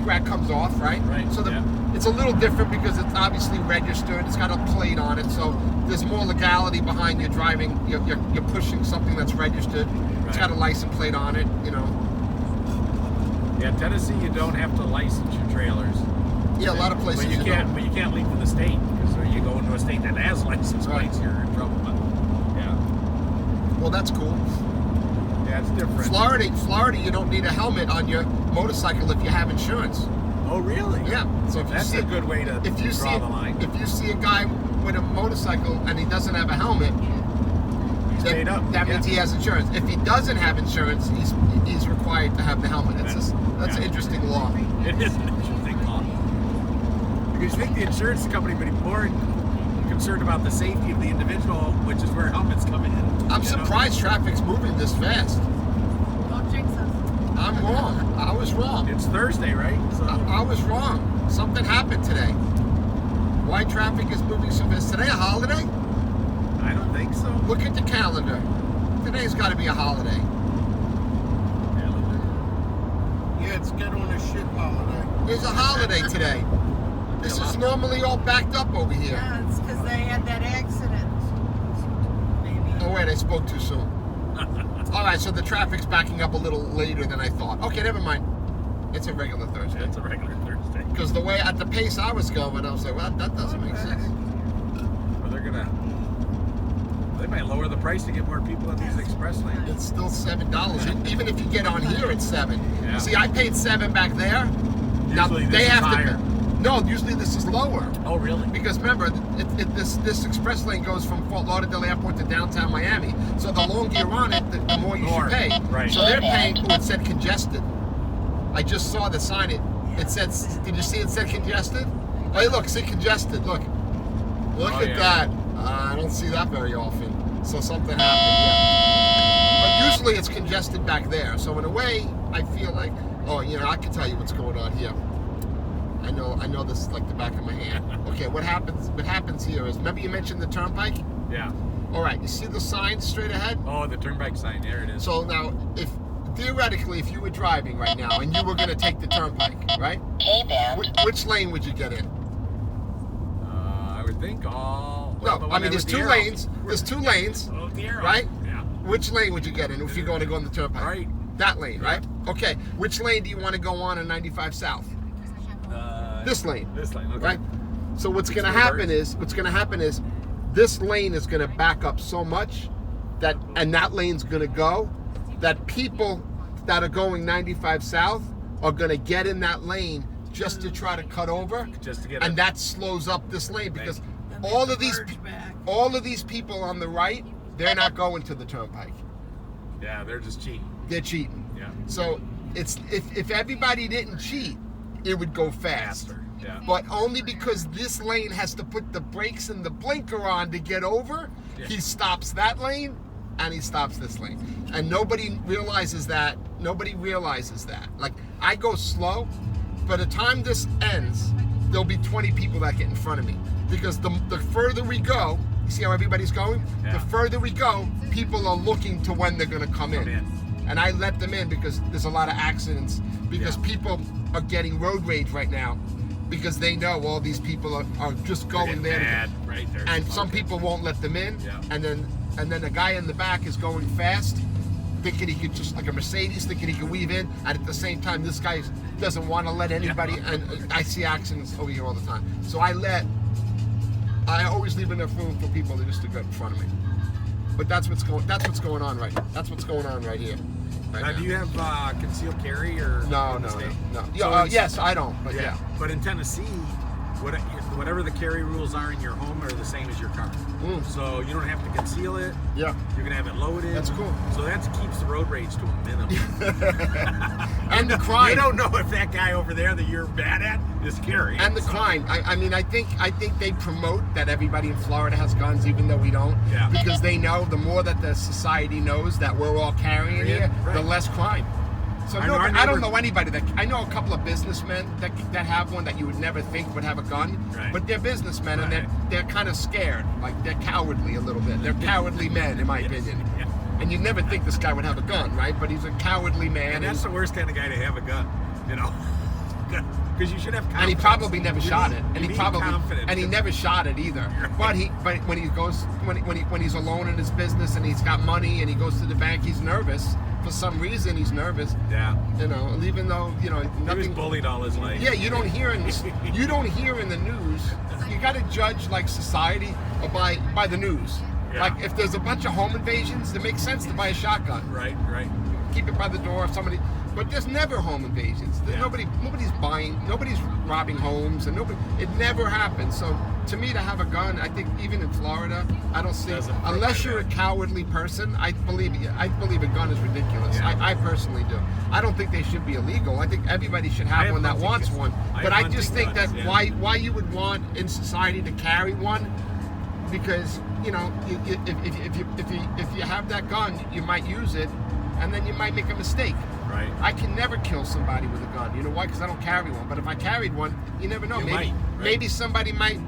rack comes off, right? Right, So yeah. it's a little different because it's obviously registered. It's got a plate on it, so there's more legality behind you driving. You're pushing something that's registered. It's got a license plate on it. You know. Yeah, Tennessee, you don't have to license your trailers. Yeah, a lot of places But you don't. can't leave for the state because you go into a state that has license plates, you're in trouble. But yeah, Well, that's cool. yeah, it's different. Florida, you don't need a helmet on your motorcycle if you have insurance. Oh, really? Yeah. So if you That's see a good way to if you draw see the line. if you see a guy with a motorcycle and he doesn't have a helmet, He's paid up. that means he has insurance. If he doesn't have insurance, he's required to have the helmet. That's an interesting law. It is an interesting law. Because you think the insurance company would be more concerned about the safety of the individual, which is where helmets come in. I'm you know? surprised traffic's moving this fast. Don't jinx us. I'm wrong. I was wrong. It's Thursday, right? So I was wrong. Something happened today. Why traffic is moving so fast? Is today a holiday? I don't think so. Look at the calendar. Today's got to be a holiday. Yeah, it's get on a ship holiday. There's a holiday today. This is normally all backed up over here. Yeah, it's because they had that accident. Maybe. Oh wait, I spoke too soon. All right, so the traffic's backing up a little later than I thought. Okay, never mind. It's a regular Thursday. It's a regular Thursday. Because the way at the pace I was going, I was like, well, that doesn't make sense. Well, they might lower the price to get more people in these express lanes. It's still $7. Even if you get on here, it's $7. Yeah. See, I paid $7 back there. Usually this is higher. No, usually this is lower. Oh, really? Because remember, this express lane goes from Fort Lauderdale Airport to downtown Miami. So the longer you're on it, the more you should pay. Right. So they're paying. Oh, it said congested. I just saw the sign. It said. Did you see it said congested? Oh, hey, look, see congested. Look at yeah. that. I don't see that very often. So something happened. Yeah. But usually it's congested back there. So in a way, I feel like, I can tell you what's going on here. I know this is like the back of my hand. Okay, what happens here is, remember you mentioned the turnpike? Yeah. All right, you see the sign straight ahead? Oh, the turnpike sign. There it is. So now, theoretically, if you were driving right now and you were going to take the turnpike, right? Which lane would you get in? I would think all. No, the one I mean, with there's the two arrow. lanes. There's two lanes, Oh, the arrow. right? Yeah. Which lane would you get in if you're going to go on the turnpike? Right. That lane, right? Okay. Which lane do you want to go on 95 South? This lane. This lane. Okay. Right? So what's going to happen is this lane is going to back up so much and that lane's going to go that people that are going 95 South are going to get in that lane just to try to cut over. Just to get. And that slows up this lane because Then they all have of to these merge back. people on the right, they're not going to the turnpike. Yeah, they're just cheating. They're cheating. Yeah. So it's if everybody didn't cheat, it would go fast. Faster. Yeah. But only because this lane has to put the brakes and the blinker on to get over, he stops that lane and he stops this lane. And nobody realizes that. Like, I go slow. By the time this ends, there'll be 20 people that get in front of me. Because the further we go, you see how everybody's going? Yeah. The further we go, people are looking to when they're going to come in. And I let them in because there's a lot of accidents. Because people are getting road rage right now. Because they know all these people are just going there. Mad, right there. And some people won't let them in. Yeah. And then and then the guy in the back is going fast, thinking he could just, like a Mercedes, thinking he could weave in, and at the same time, this guy doesn't want to let anybody, and I see accidents over here all the time. So I always leave enough room for people just to go in front of me. But that's what's going on right now. That's what's going on right here. Right Now, now. do you have concealed carry or No. So Yes, I don't, but yeah. But in Tennessee, whatever the carry rules are in your home are the same as your car. So you don't have to conceal it. Yeah. You're gonna have it loaded. That's cool. So that keeps the road rage to a minimum. And the crime. You don't know if that guy over there that you're bad at is carrying. And the crime. I mean, I think they promote that everybody in Florida has guns, even though we don't. Yeah. Because they know the more that the society knows that we're all carrying here, right. the less crime. So I know our I don't neighbor- know anybody I know a couple of businessmen that have one that you would never think would have a gun. Right. But they're businessmen and Right. they're kind of scared. Like they're cowardly a little bit. They're cowardly men, in my opinion. Yeah. And you'd never think this guy would have a gun, right? But he's a cowardly man. And that's the worst kind of guy to have a gun, you know. Because you should have confidence. And he probably never You shot need- it, and you he need probably confidence. and he never shot it either. But when he goes when he's alone in his business and he's got money and he goes to the bank, he's nervous for some reason. He's nervous, Yeah. you know. Even though He was nothing. bullied all his life. Yeah, you don't hear in the news. You got to judge like society by the news. Yeah. Like if there's a bunch of home invasions, it makes sense to buy a shotgun. Right. Keep it by the door if somebody. But there's never home invasions. There's Yeah. nobody's robbing homes, and it never happens. So to me, to have a gun, I think even in Florida, I don't see, Doesn't prove unless that. you're a cowardly person, I believe a gun is ridiculous. Yeah. I personally do. I don't think they should be illegal. I think everybody should have have one that hunting wants guns. one. I But have I just think hunting that guns, yeah. why you would want in society to carry one, because if you have that gun, you might use it, and then you might make a mistake. Right. I can never kill somebody with a gun. You know why? Because I don't carry one. But if I carried one, you never know. You might, right? Maybe somebody might,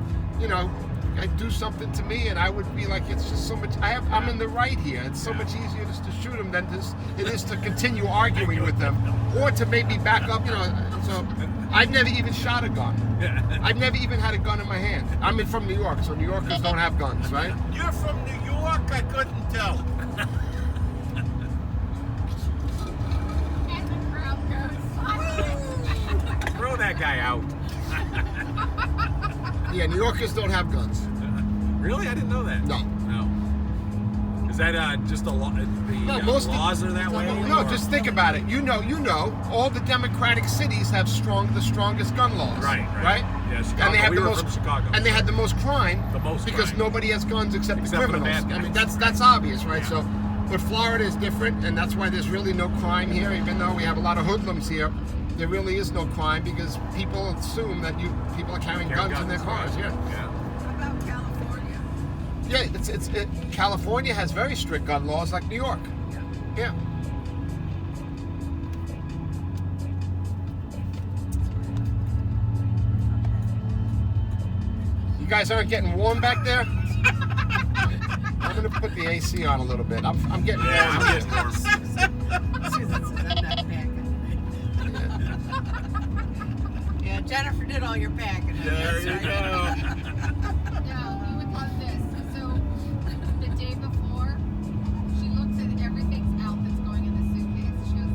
do something to me, and I would be like, it's just so much. I'm in the right here. It's so much easier just to shoot them than it is to continue arguing with them, or to maybe back up. So I've never even shot a gun. I've never even had a gun in my hand. I'm from New York, so New Yorkers don't have guns, right? You're from New York? I couldn't tell. And the crowd goes. Throw that guy out. Yeah, New Yorkers don't have guns. Really? I didn't know that. No. Is that just the law? No, Laws are that way? No, or- just think about it. You know, all the democratic cities have the strongest gun laws. Right. Yeah, Chicago. And they have we the were most from Chicago. and they had the most crime. The most because crime. nobody has guns except the for the criminals. bad I mean, guys. that's obvious, right? Yeah. So, but Florida is different, and that's why there's really no crime here. Even though we have a lot of hoodlums here, there really is no crime because people assume that people are carrying Carry guns in their cars. right. Yeah. What about California? Yeah, California has very strict gun laws, like New York. Yeah. You guys aren't getting warm back there? I'm gonna put the AC on a little bit. I'm getting Yeah, warm. I'm getting warm. Susan says I'm not packing. Yeah, Jennifer did all your packing. There you go. No, you would love this. So, the day before, she looks at everything's out that's going in the suitcase. She goes,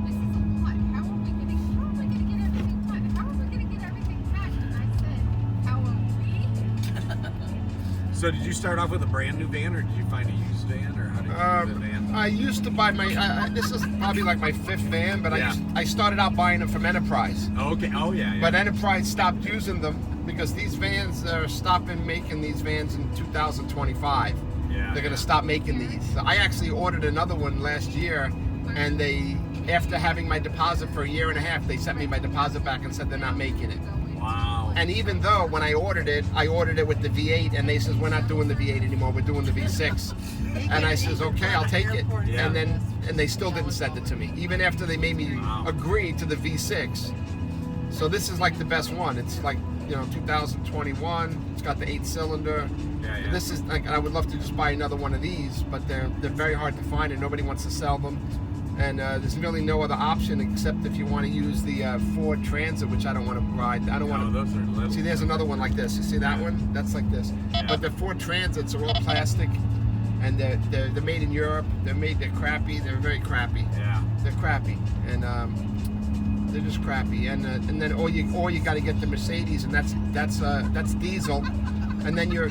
"This is a lot. How are we gonna get everything done? How are we gonna get everything packed?" And I said, "How are we?" So did you start off with a brand new van, or did you find a used van, or how did you use the van? I used to buy this is probably like my 5th van, but Yeah. I started out buying them from Enterprise. Okay. Oh yeah. But Enterprise stopped using them because these vans are stopping making these vans in 2025. Yeah. They're gonna stop making these. So I actually ordered another one last year, and after having my deposit for a year and a half, they sent me my deposit back and said they're not making it. Wow. And even though when I ordered it with the V8, and they says we're not doing the V8 anymore, we're doing the V6. And I says, okay, I'll take it. Yeah. And they still didn't send it to me, even after they made me agree to the V6. So this is like the best one. It's like 2021. It's got the 8-cylinder. Yeah. This is like, I would love to just buy another one of these, but they're very hard to find, and nobody wants to sell them. And there's really no other option except if you want to use the Ford Transit, which I don't want to ride. I don't want to. those are little. See, there's another one like this. You see that one? That's like this. Yeah. But the Ford Transits are all plastic, and they're made in Europe. They're crappy. They're very crappy. Yeah. They're crappy, and they're just crappy. And then or you got to get the Mercedes, and that's diesel. And then you're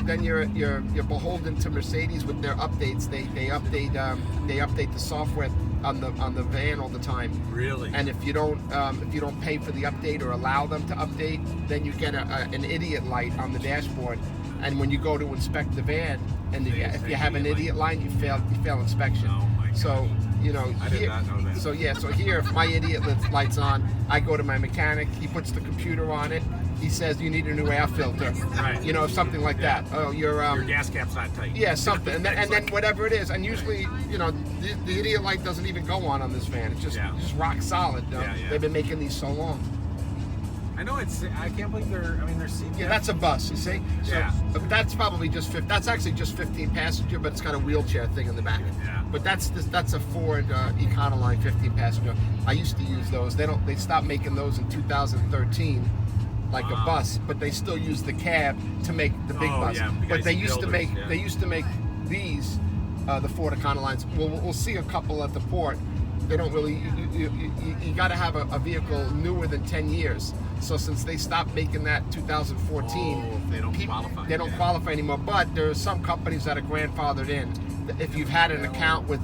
beholden to Mercedes with their updates. They update the software on the van all the time. Really? And if you don't pay for the update or allow them to update, then you get an idiot light on the dashboard. And when you go to inspect the van, and if you have an idiot light, you fail inspection. Oh my God. So I did not know that. So here, if my idiot light's on, I go to my mechanic. He puts the computer on it. He says you need a new air filter. Right. Something like that. Oh, your gas cap's not tight. Yeah, something. And then whatever it is. And usually, the idiot light doesn't even go on this van. It's just rock solid. Yeah. They've been making these so long. I know I can't believe they're seating. Yeah, that's a bus, you see? So, Yeah. That's probably that's actually just 15 passenger, but it's got a wheelchair thing in the back. Yeah. But that's a Ford Econoline 15 passenger. I used to use those. They stopped making those in 2013, like a bus, but they still use the cab to make the big bus. Yeah, but they used to make builders, they used to make these the Ford Econolines. We'll see a couple at the port. They don't really. You got to have a vehicle newer than 10 years. So since they stopped making that 2014, they don't qualify. They don't qualify anymore. But there are some companies that are grandfathered in. If you've had an account with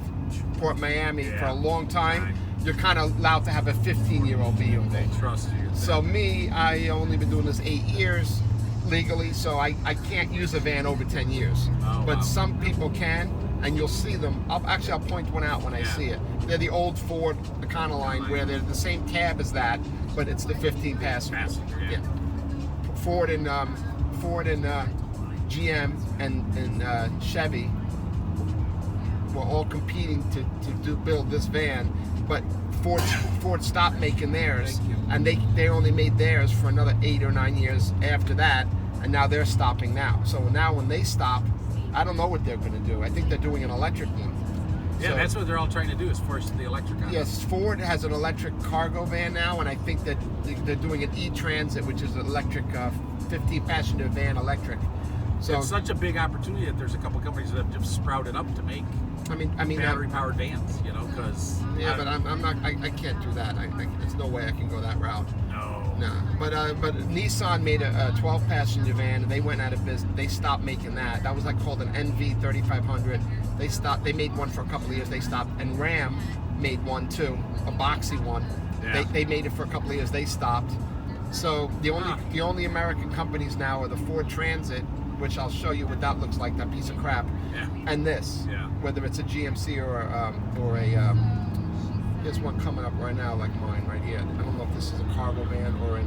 Port Miami for a long time, you're kind of allowed to have a 15-year-old vehicle. They trust you. So I only been doing this 8 years legally, so I can't use a van over 10 years. But some people can, and you'll see them. I'll point one out when I see it. They're the old Ford Econoline, where they're the same cab as that, but it's the 15 passenger. Ford and GM and Chevy were all competing to build this van, but Ford stopped making theirs, and they only made theirs for another 8 or 9 years after that, and now they're stopping now. So now when they stop, I don't know what they're going to do. I think they're doing an electric one. Yeah, so, that's what they're all trying to do, is force the electric on. Yes, Ford has an electric cargo van now, and I think that they're doing an E-Transit, which is an electric 50-passenger van electric. So it's such a big opportunity that there's a couple companies that have just sprouted up to make battery-powered vans, because... Yeah, but I'm not. I can't do that. There's no way I can go that route. No. But Nissan made a 12-passenger van, and they went out of business. They stopped making that. That was called an NV 3500. They stopped. They made one for a couple of years. They stopped. And Ram made one too, a boxy one. Yeah. They made it for a couple of years. They stopped. So the only American companies now are the Ford Transit, which I'll show you what that looks like, that piece of crap, and this, whether it's a GMC or a here's one coming up right now like mine right here. I don't know if this is a cargo van or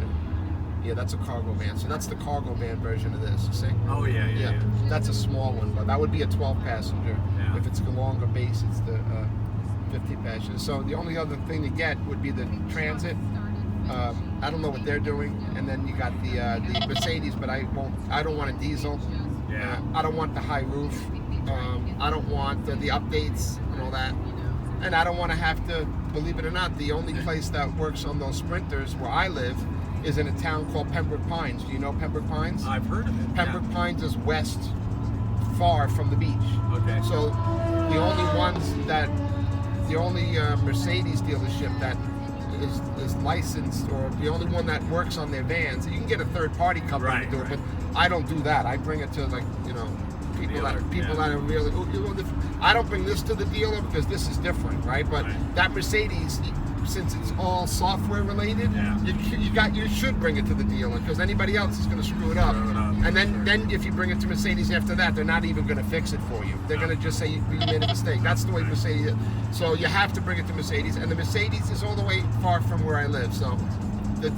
that's a cargo van. So that's the cargo van version of this, you see? Oh, yeah. That's a small one, but that would be a 12-passenger. Yeah. If it's a longer base, it's the 50-passenger. So the only other thing to get would be the Transit. I don't know what they're doing, and then you got the Mercedes, but I don't want a diesel. Yeah. I don't want the high roof. I don't want the updates and all that, and I don't want to have to. Believe it or not, the only place that works on those Sprinters where I live is in a town called Pembroke Pines. Do you know Pembroke Pines? I've heard of it. Pembroke Pines is west, far from the beach. Okay. So the only Mercedes dealership that is licensed, or the only one that works on their vans. You can get a third-party company to do it, but I don't do that. I bring it to people that are really. I don't bring this to the dealer because this is different, right? But that Mercedes, since it's all software related, you should bring it to the dealer, because anybody else is going to screw it up. And then if you bring it to Mercedes after that, they're not even going to fix it for you. They're going to just say you made a mistake. That's the way Mercedes is. So you have to bring it to Mercedes, and the Mercedes is all the way far from where I live. So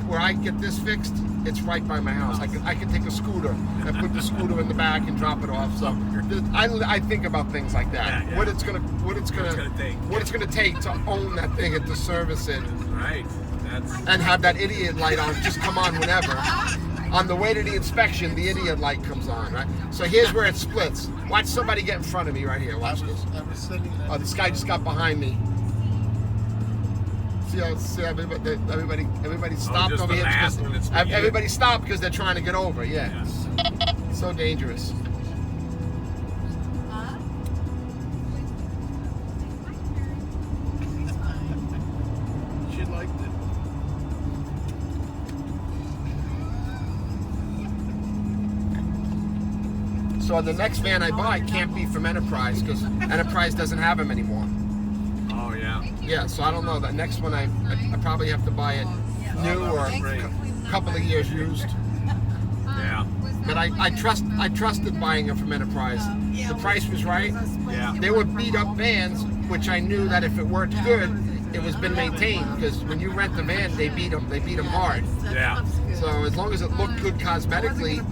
where I get this fixed, it's right by my house. I can take a scooter and put the scooter in the back and drop it off. So I think about things like that. Yeah. What it's gonna take to own that thing and to service it. Right. And have that idiot light on just come on whenever. On the way to the inspection, the idiot light comes on, right? So here's where it splits. Watch somebody get in front of me right here. Watch this. Oh, this guy just got behind me. See everybody stopped over here. Everybody stopped because they're trying to get over. Yeah. So dangerous. liked it. So the next van I buy can't be from Enterprise because Enterprise doesn't have them anymore. Oh yeah. Yeah, so I don't know. The next one I probably have to buy it new or a couple of years used. Yeah. But I trusted buying it from Enterprise. The price was right. Yeah. They were beat up vans, which I knew that if it worked good, it was been maintained. Because when you rent the van, they beat them hard. Yeah. So as long as it looked good cosmetically,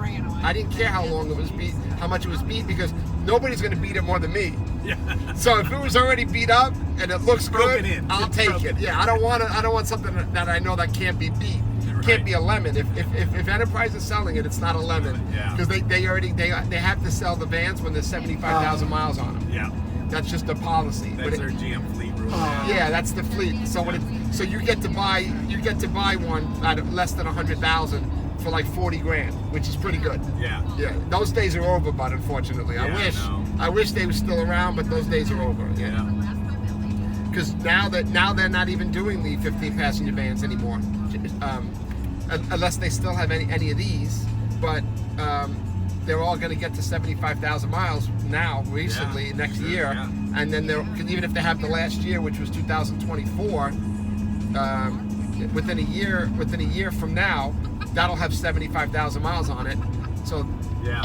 I didn't care how long it was beat, how much it was beat, because nobody's going to beat it more than me. Yeah. So if it was already beat up and it looks broken good, in. I'll It's take broken. it. Yeah, I don't want something that I know that can't be beat. Can't be a lemon. If Enterprise is selling it, it's not a lemon. Yeah. Because they have to sell the vans when there's 75,000 miles on them. Yeah. That's just a policy. But That's their GM fleet rule. yeah, that's the fleet. So so you get to buy one at less than 100,000 for like 40 grand, which is pretty good. Yeah. Yeah, those days are over, but unfortunately, Yeah, I wish they were still around, but those days are over. Yeah. Because now they're not even doing the 15 passenger vans anymore, unless they still have any of these. But they're all going to get to 75,000 miles now, recently, next year, and then even if they have the last year, which was 2024, within a year from now, that'll have 75,000 miles on it. So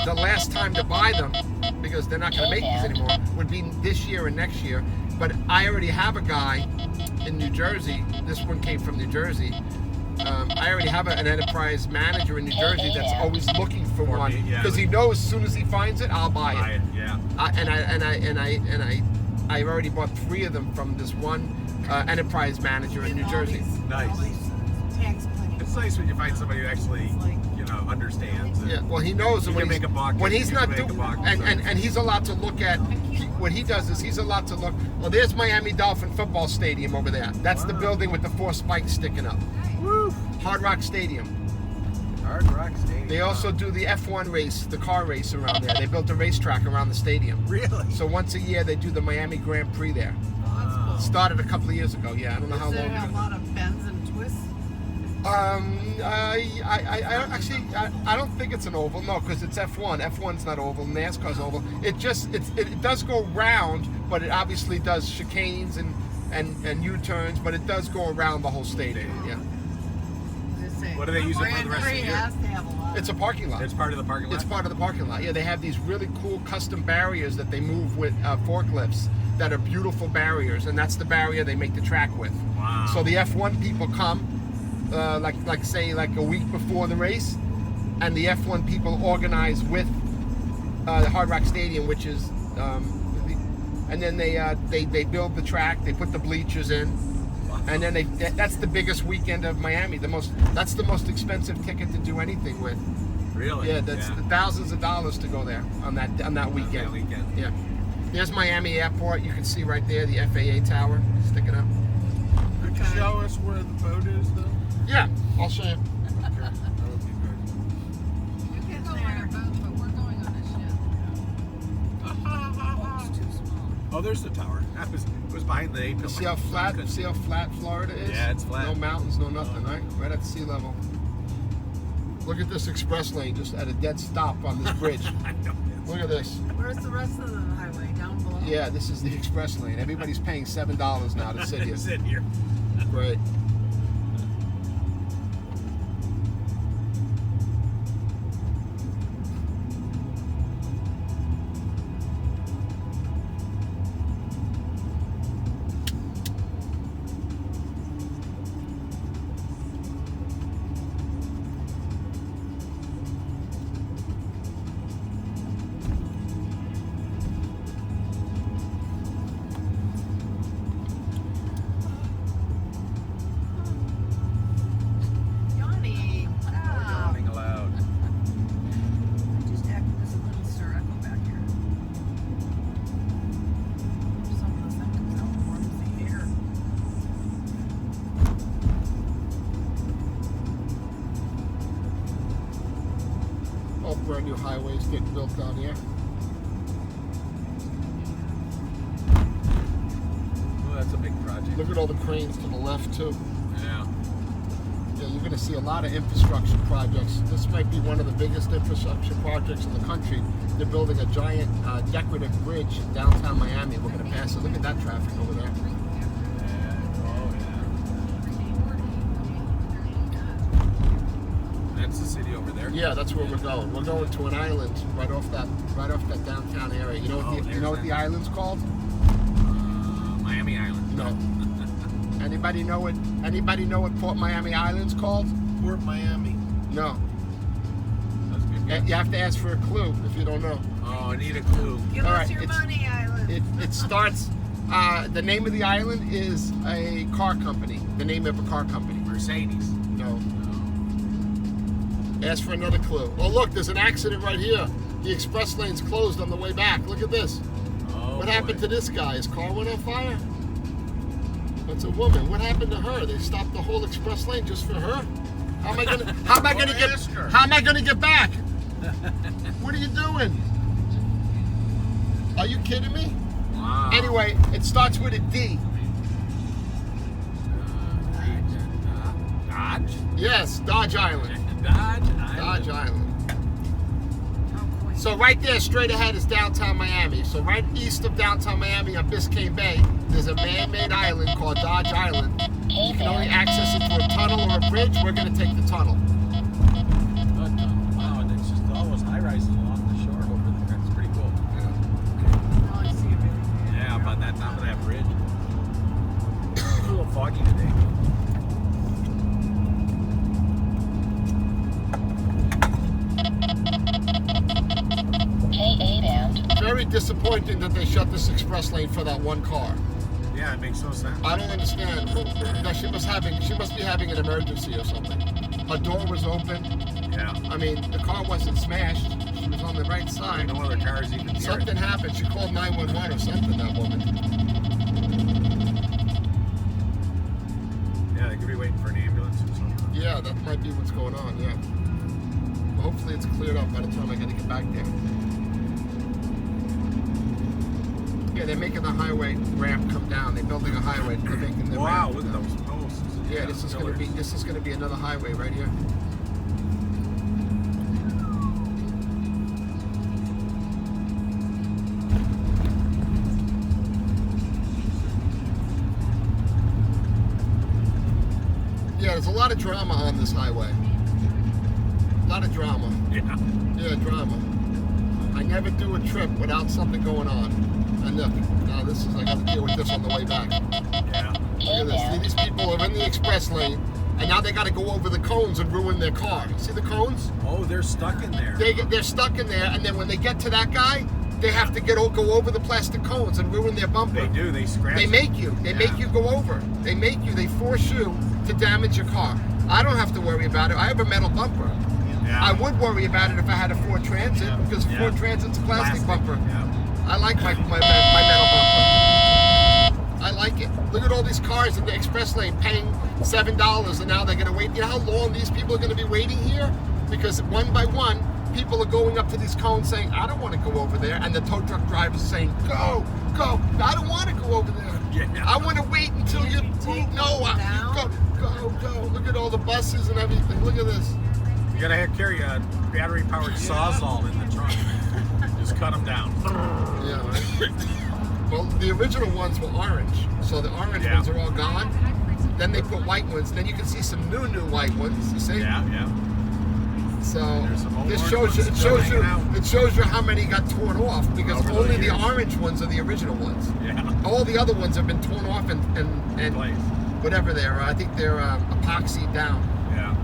the last time to buy them, because they're not going to make these anymore, would be this year and next year. But I already have a guy in New Jersey. This one came from New Jersey. I already have an Enterprise manager in New Jersey that's always looking for one, because he knows as soon as he finds it, I'll buy it. Yeah. I've already bought 3 of them from this one Enterprise manager in New Jersey. Nice. It's nice when you find somebody who actually, understands. Yeah, well, he knows You when can make a buck. when he's You not can make a doing, buck, and he's allowed to look at. What he does is he's allowed to look. Well, there's Miami Dolphin football stadium over there. That's the building with the 4 spikes sticking up. Woo. Hard Rock Stadium. Hard Rock Stadium. They also do the F1 race, the car race around there. They built a racetrack around the stadium. Really? So once a year they do the Miami Grand Prix there. Started a couple of years ago. Yeah, I don't know how Does it long. have a lot of bends and twists? I don't think it's an oval. No, because it's F1. F1's not oval. NASCAR's oval. It does go round, but it obviously does chicanes and U-turns, but it does go around the whole stadium. Yeah, Just saying. What do they use it for the rest of the Grand Prix year? has to have a lot. it's a parking lot. It's part of the parking lot. It's part of the parking lot. Yeah, they have these really cool custom barriers that they move with forklifts that are beautiful barriers, and that's the barrier they make the track with. Wow. So the F1 people come, say a week before the race, and the F1 people organize with the Hard Rock Stadium, which is, and then they build the track, they put the bleachers in, and then that's the biggest weekend of Miami. That's the most expensive ticket to do anything with. Really? Yeah, that's thousands of dollars to go there on that weekend. That weekend. Yeah. There's Miami Airport. You can see right there the FAA tower sticking up. Could you show us where the boat is, though? Yeah, I'll show you. Okay, that would be good. You can go on a boat, but we're going on a ship. It's too small. Oh, there's the tower. It was behind the 8. See how flat Florida is? Yeah, it's flat. No mountains, no nothing, right? Right at sea level. Look at this express lane just at a dead stop on this bridge. I know. Look at this. Where's the rest of the highway? Down below? Yeah, this is the express lane. Everybody's paying $7 now to sit here. Sit here. Right. Johnny! No yawning allowed. Just acting as a little stir echo back here. Some of the stuff comes out and warms the air. All brand new highways getting built down here. Oh, that's a big project. Look at all the cranes to the left too. Yeah. Yeah. Yeah, you're going to see a lot of infrastructure projects. This might be one of the biggest infrastructure projects in the country. They're building a giant decorative bridge in downtown Miami. We're going to pass it. Look at that traffic over there. That's the city over there. Yeah, that's where we're going. We're going to an island right off that downtown area. You know what the island's called? Miami Island. No. Anybody know what Port Miami Island's called? Port Miami. No. That's good. And you have to ask for a clue if you don't know. Oh, I need a clue. Give All us right, your it's- money, Island. It starts. The name of the island is a car company. The name of a car company. Mercedes. No. Ask for another clue. Oh, look, there's an accident right here. The express lane's closed on the way back. Look at this. Oh, What happened to this guy? His car went on fire? That's a woman. What happened to her? They stopped the whole express lane just for her? How am I gonna ask her. how am I gonna get back? What are you doing? Are you kidding me? Wow. Anyway, it starts with a D. Dodge? Yes, Dodge Island. Dodge Island. Dodge Island. So right there, straight ahead is downtown Miami. So right east of downtown Miami on Biscayne Bay, there's a man-made island called Dodge Island. You can only access it through a tunnel or a bridge. We're going to take the tunnel. Wow, and it's just all those high-rises along the shore over there. It's pretty cool. Oh, I see everything. Yeah, up on that top of that bridge. It's a little foggy today. Very disappointing that they shut this express lane for that one car. Yeah, it makes no sense. I don't understand. No, she must be having an emergency or something. Her door was open. Yeah. I mean, the car wasn't smashed. She was on the right side. No other cars even here. Something happened. She called 911 or something, that woman. Yeah, they could be waiting for an ambulance or something. Yeah, that might be what's going on, yeah. Well, hopefully it's cleared up by the time I gotta get back there. Yeah, they're making the highway ramp come down. They're building a highway. They're making the Wow, ramp look at down. those posts. Yeah, this is gonna be another highway right here. Yeah, there's a lot of drama on this highway. A lot of drama. Yeah. Yeah, drama. I never do a trip without something going on. And look, now this is, I gotta deal with this on the way back. Yeah. Look at this. See, these people are in the express lane, and now they gotta go over the cones and ruin their car. See the cones? Oh, they're stuck in there. They're stuck in there, and then when they get to that guy, they have to go over the plastic cones and ruin their bumper. They do. They scratch. They it. make you. They make you go over. They force you to damage your car. I don't have to worry about it. I have a metal bumper. Yeah. I would worry about it if I had a Ford Transit, because Yeah. Ford Transit's a plastic bumper. Yeah. I like my metal bumper. I like it. Look at all these cars in the express lane paying $7, and now they're going to wait. You know how long these people are going to be waiting here? Because one by one, people are going up to these cones saying, I don't want to go over there. And the tow truck drivers saying, go, go. I don't want to go over there. Yeah. I want to wait until you move. No, go. Look at all the buses and everything. Look at this. You gotta carry a battery-powered sawzall in the trunk. Just cut them down. Yeah, right. Well, the original ones were orange, so the orange ones are all gone. Then they put white ones. Then you can see some new white ones. You see? Yeah. So There's some old this orange ones still hanging out. it shows you how many got torn off, because Over the only the years. orange ones are the original ones. Yeah. All the other ones have been torn off and Place. whatever they're. I think they're epoxied down. Yeah.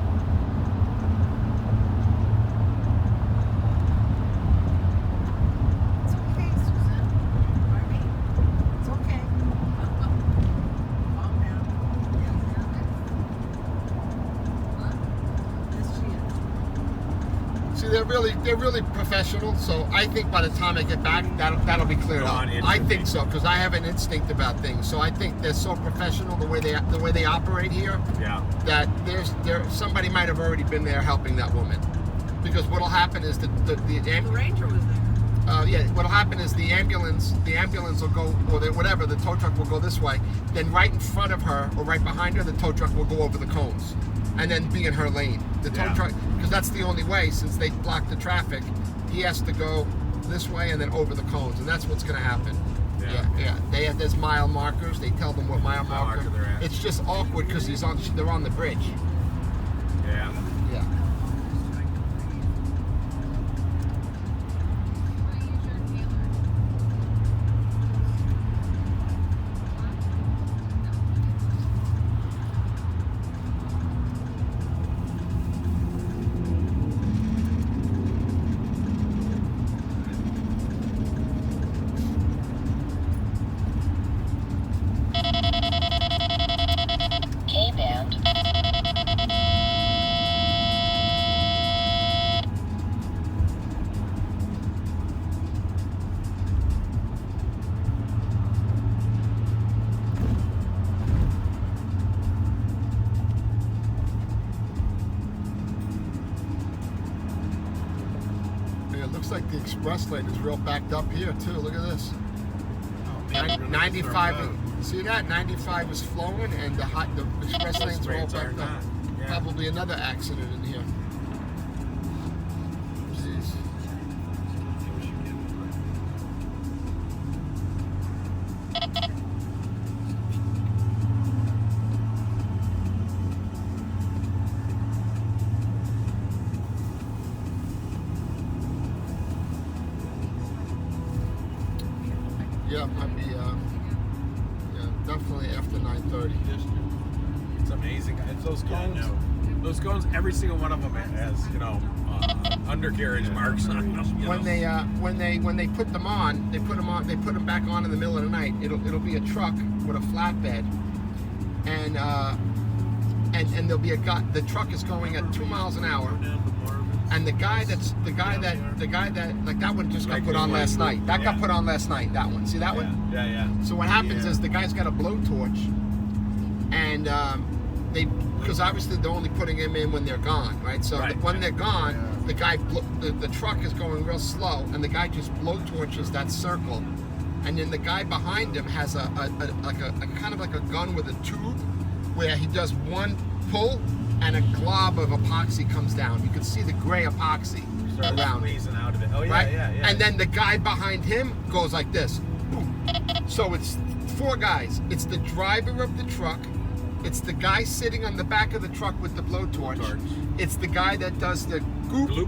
It's okay, Susan. Barbie. It's okay. Calm down. Yes, she is. See, they're really professional. So I think by the time I get back, that'll be cleared up. Gone I think so, because I have an instinct about things. So I think they're so professional the way they operate here. Yeah. That somebody might have already been there helping that woman, because what'll happen is the The Ranger was there. Yeah, what'll happen is the ambulance will go, or whatever, the tow truck will go this way. Then right in front of her or right behind her, the tow truck will go over the cones, and then be in her lane. The tow truck, because that's the only way, since they block the traffic, he has to go this way and then over the cones, and that's what's going to happen. Yeah. There's mile markers. They tell them what mile marker they're at. It's just awkward because they're on the bridge. Yeah. Yeah. It looks like the express lane is real backed up here too. Look at this. 95. See that? 95 is flowing, and the express lanes are all backed up. Yeah. Probably another accident in here. Jeez. Yeah, it might be, definitely after 9:30. It's amazing. It's those cones. Those cones, every single one of them has, undercarriage marks on them. When they put them on, they put them back on in the middle of the night. It'll be a truck with a flatbed, and there'll be a guy. The truck is going at 2 miles an hour. And the guy that like that one just got put on last night. That got put on last night. That one. See that one? Yeah. So what happens is the guy's got a blowtorch, and because obviously they're only putting him in when they're gone, right? So when they're gone, the guy the truck is going real slow, and the guy just blowtorches that circle, and then the guy behind him has a kind of like a gun with a tube, where he does one pull, and a glob of epoxy comes down. You can see the gray epoxy around it. Squeezing out of it. Oh yeah, right? yeah. And then the guy behind him goes like this. Boom. So it's 4 guys. It's the driver of the truck. It's the guy sitting on the back of the truck with the blowtorch. It's the guy that does the goop.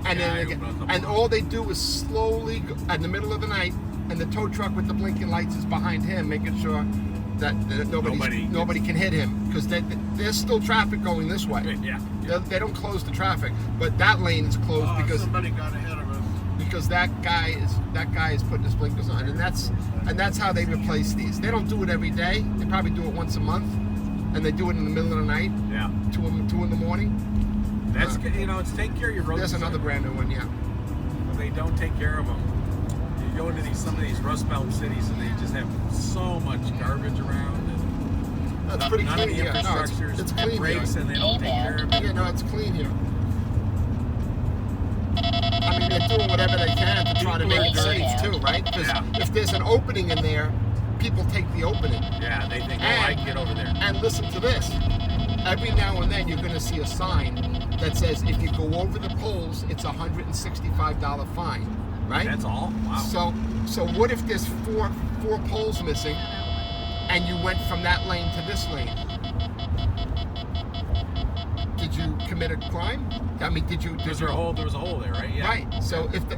And then all they do is slowly go, in the middle of the night, and the tow truck with the blinking lights is behind him, making sure that nobody can hit him, because there's still traffic going this way. Yeah. They don't close the traffic, but that lane is closed because somebody got ahead of us. because that guy is putting his blinkers on, and that's how they replace these. They don't do it every day. They probably do it once a month, and they do it in the middle of the night. Yeah. 2 in the morning. That's good. It's take care of your roads. There's another brand new one. Yeah. They don't take care of them. You go into some of these Rust Belt cities, and they just have so much garbage around. And That's pretty none clean of the here. No, infrastructure it's clean breaks, here. and they don't take care of it. Yeah, no, it's clean here. I mean, they're doing whatever they can to try to make it safe too, right? Because if there's an opening in there, people take the opening. Yeah, they think, I can get over there. And listen to this. Every now and then you're going to see a sign that says if you go over the poles, it's a $165 fine, right? That's all? Wow. So what if there's four poles missing, and you went from that lane to this lane? Did you commit a crime? I mean, did you? There was a hole there, right? Yeah. Right. So if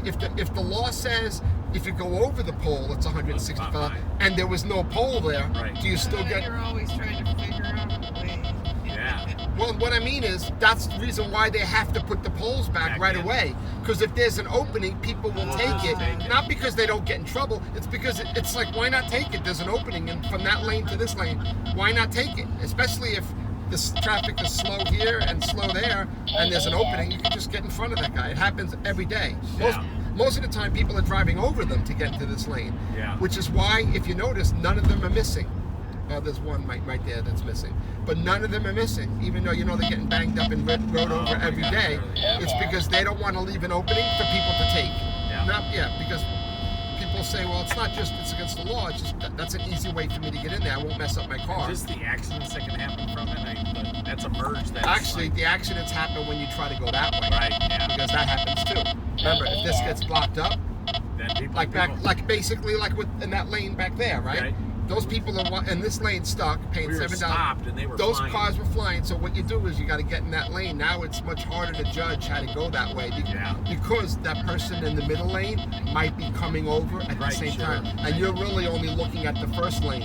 the law says if you go over the pole, it's $165, and there was no pole there, do you still get? You're always trying to figure out a way. Yeah. Well, what I mean is that's the reason why they have to put the poles back right away. Because if there's an opening, people will take it. Not because they don't get in trouble. It's because it's like, why not take it? There's an opening, and from that lane to this lane, why not take it? Especially if this traffic is slow here and slow there, and there's an opening, you can just get in front of that guy. It happens every day. Most of the time, people are driving over them to get into this lane. Yeah. Which is why, if you notice, none of them are missing. There's one right there that's missing. But none of them are missing, even though they're getting banged up and rode over every day. It's because they don't want to leave an opening for people to take. Yeah. Yeah, because people say, well, it's not just it's against the law. It's just that's an easy way for me to get in there. I won't mess up my car. Just the accidents that can happen from it. That's a merge. That's Actually, like, the accidents happen when you try to go that way. Right, yeah. Because that happens too. Remember, if this gets blocked up, then people, like basically like in that lane back there, right? Those people are in this lane stuck, paying we were $7. stopped and they were Those flying. cars were flying. So what you do is you got to get in that lane. Now it's much harder to judge how to go that way because that person in the middle lane might be coming over at the same time, and you're really only looking at the first lane.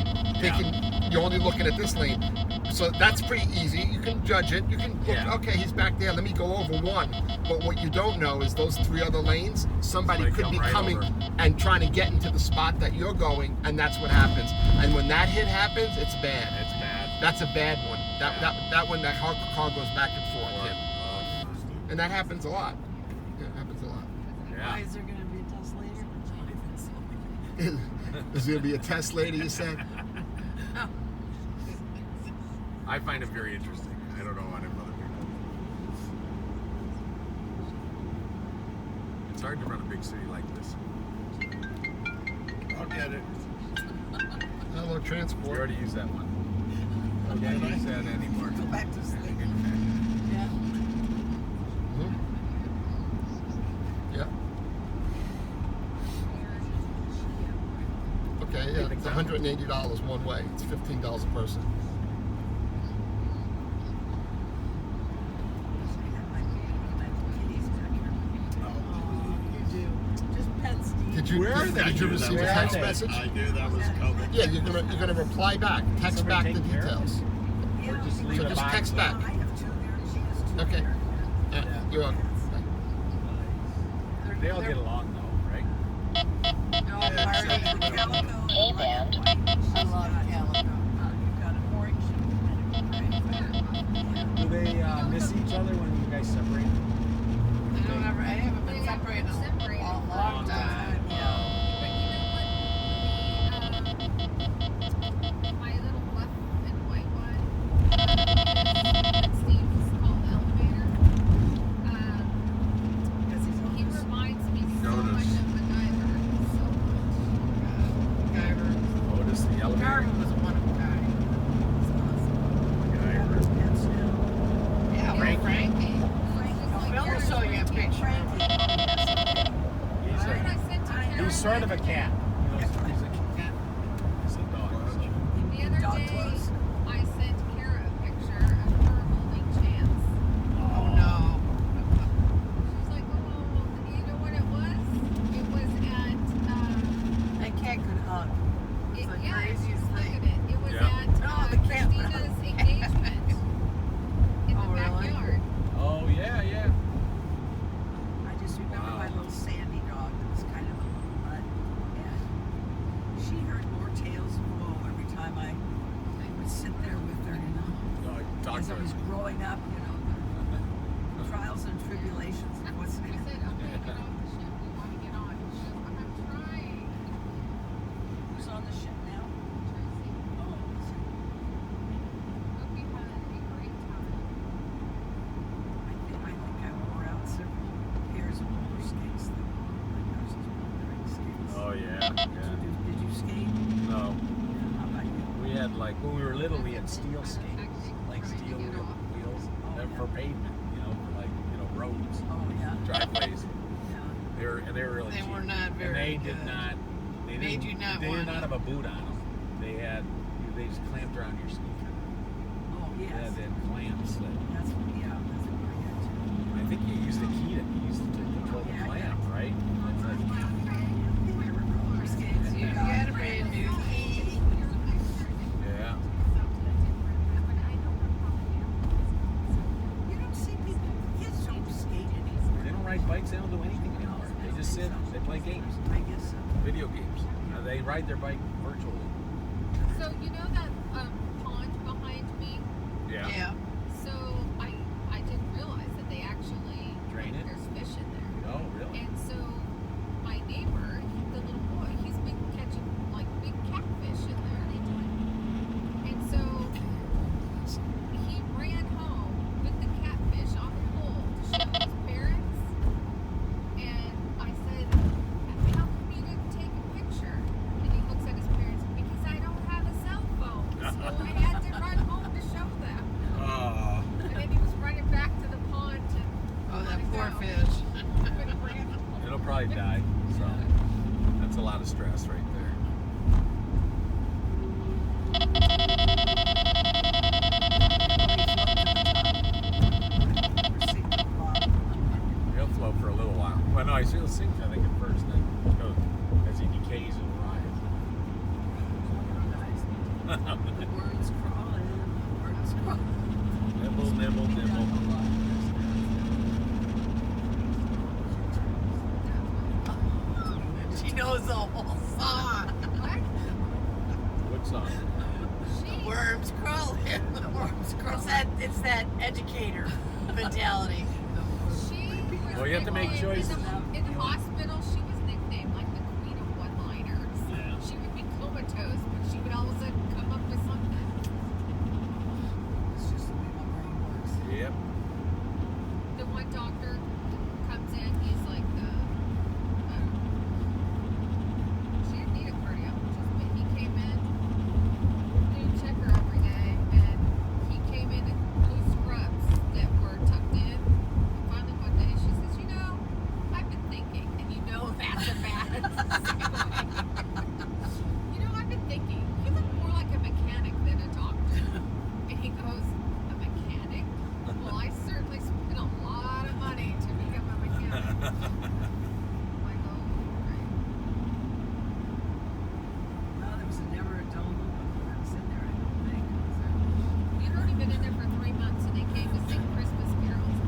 You're only looking at this lane. So that's pretty easy. You can judge it. You can look, okay, he's back there. Let me go over one. But what you don't know is those 3 other lanes, somebody could be coming and trying to get into the spot that you're going, and that's what happens. And when that hit happens, it's bad. It's bad. That's a bad one. That one, that car goes back and forth. And that happens a lot. Yeah, it happens a lot. Why is there going to be a test later? There's going to be a test later, you said? I find it very interesting. I don't know what other people. It's hard to run a big city like this. I'll get it. Hello, You transport. already used that one. Okay, don't use that anymore. Go back to sleep. Yeah. Yeah. Okay, yeah, it's $180 one way. It's $15 a person. Did you receive a text message? I knew that was coming. Yeah, you're gonna reply back. Text back the details. Or just leave So it just box text there. back. Okay. You're welcome. They all get along though, right? Hey, band. I love calico. You've got an orange. Do they miss each other when you guys separate? I haven't been separated in a long time. My little black and white one, that Steve's called Elevator. He reminds me so much of MacGyver. So much. Otis the elevator. Garvin was a wonderful guy. Yeah, Frank. Frank. We'll show you a picture. He's sort of a cat. He's a cat. He's a dog. The other day, I sent Kara a picture of her holding Chance. Oh no. She's like, oh, you know what it was? It was at, That cat could hug. It's the yeah, craziest look thing. at it. It was Yeah. at No, the cat Christina's engagement in the Oh, really? backyard. Oh yeah, yeah. I just remember my little Sandy dog that was kind of a little mutt, and she heard more tales of woe every time I would sit there with her, Talk as to I was us. growing up, the trials and tribulations of what's I next. said, okay, get off the ship. We want to get on. She goes, I'm trying. Who's on the ship now? Tracy. Oh, Hope you had a great time. I think I wore out several pairs of roller skates. My gosh, those roller skates. Oh yeah, yeah. Did you skate? No, How about you? We had when we were little, we had steel skates, like steel wheels for pavement, for roads, Oh yeah. driveways. Yeah. They were really They cheap. were not very And they good. did not. They Made didn't, you not They want did not to- have a boot on them. They just clamped around your ski. Oh Yeah, yes. they had clamps. That, That's what we had too. I think you used the key to control the clamp, right? It's like, Roller skates. You got a brand new key. yeah. You don't see people, kids don't skate anymore. They don't ride bikes. They don't do anything anymore. They just sit. They play games, I guess so. video games. They ride their bike virtually. So you know that pond behind me? Yeah. So I didn't realize that they actually Drain it? there's fish in there. Oh, really? And so my neighbor, the little boy, he's been catching like big catfish in there. And so he ran home with the catfish on the pole to show his parents. And I said, fish. It'll probably die. So that's a lot of stress right there. He'll float for a little while. Well, no, he'll sink, I think, at first, then go as he decays and rises. Words crawling. Words crawling. Nibble, nibble, nibble. She knows the whole song. What song? The worms crawling. The worms crawling. It's that educator mentality. Well, you have to make choices. In the hospital, she was nicknamed like the queen of one-liners. Yeah. She would be comatose, but she would all of a sudden come up with something. It's just the way my brain works. Yep. The one doctor comes in, he's like she didn't need a cardiologist, but he came in, didn't check her every day, and he came in blue scrubs that were tucked in. And finally one day she says, I've been thinking, and that's a bad I've been thinking, you look more like a mechanic than a doctor. And he goes, a mechanic? Well, I certainly spent a lot of money to become a mechanic. I'm like, oh, right. Well, there was never a dull moment when I was in there, I don't think. You'd already been in there for 3 months, and they came to sing Christmas carols,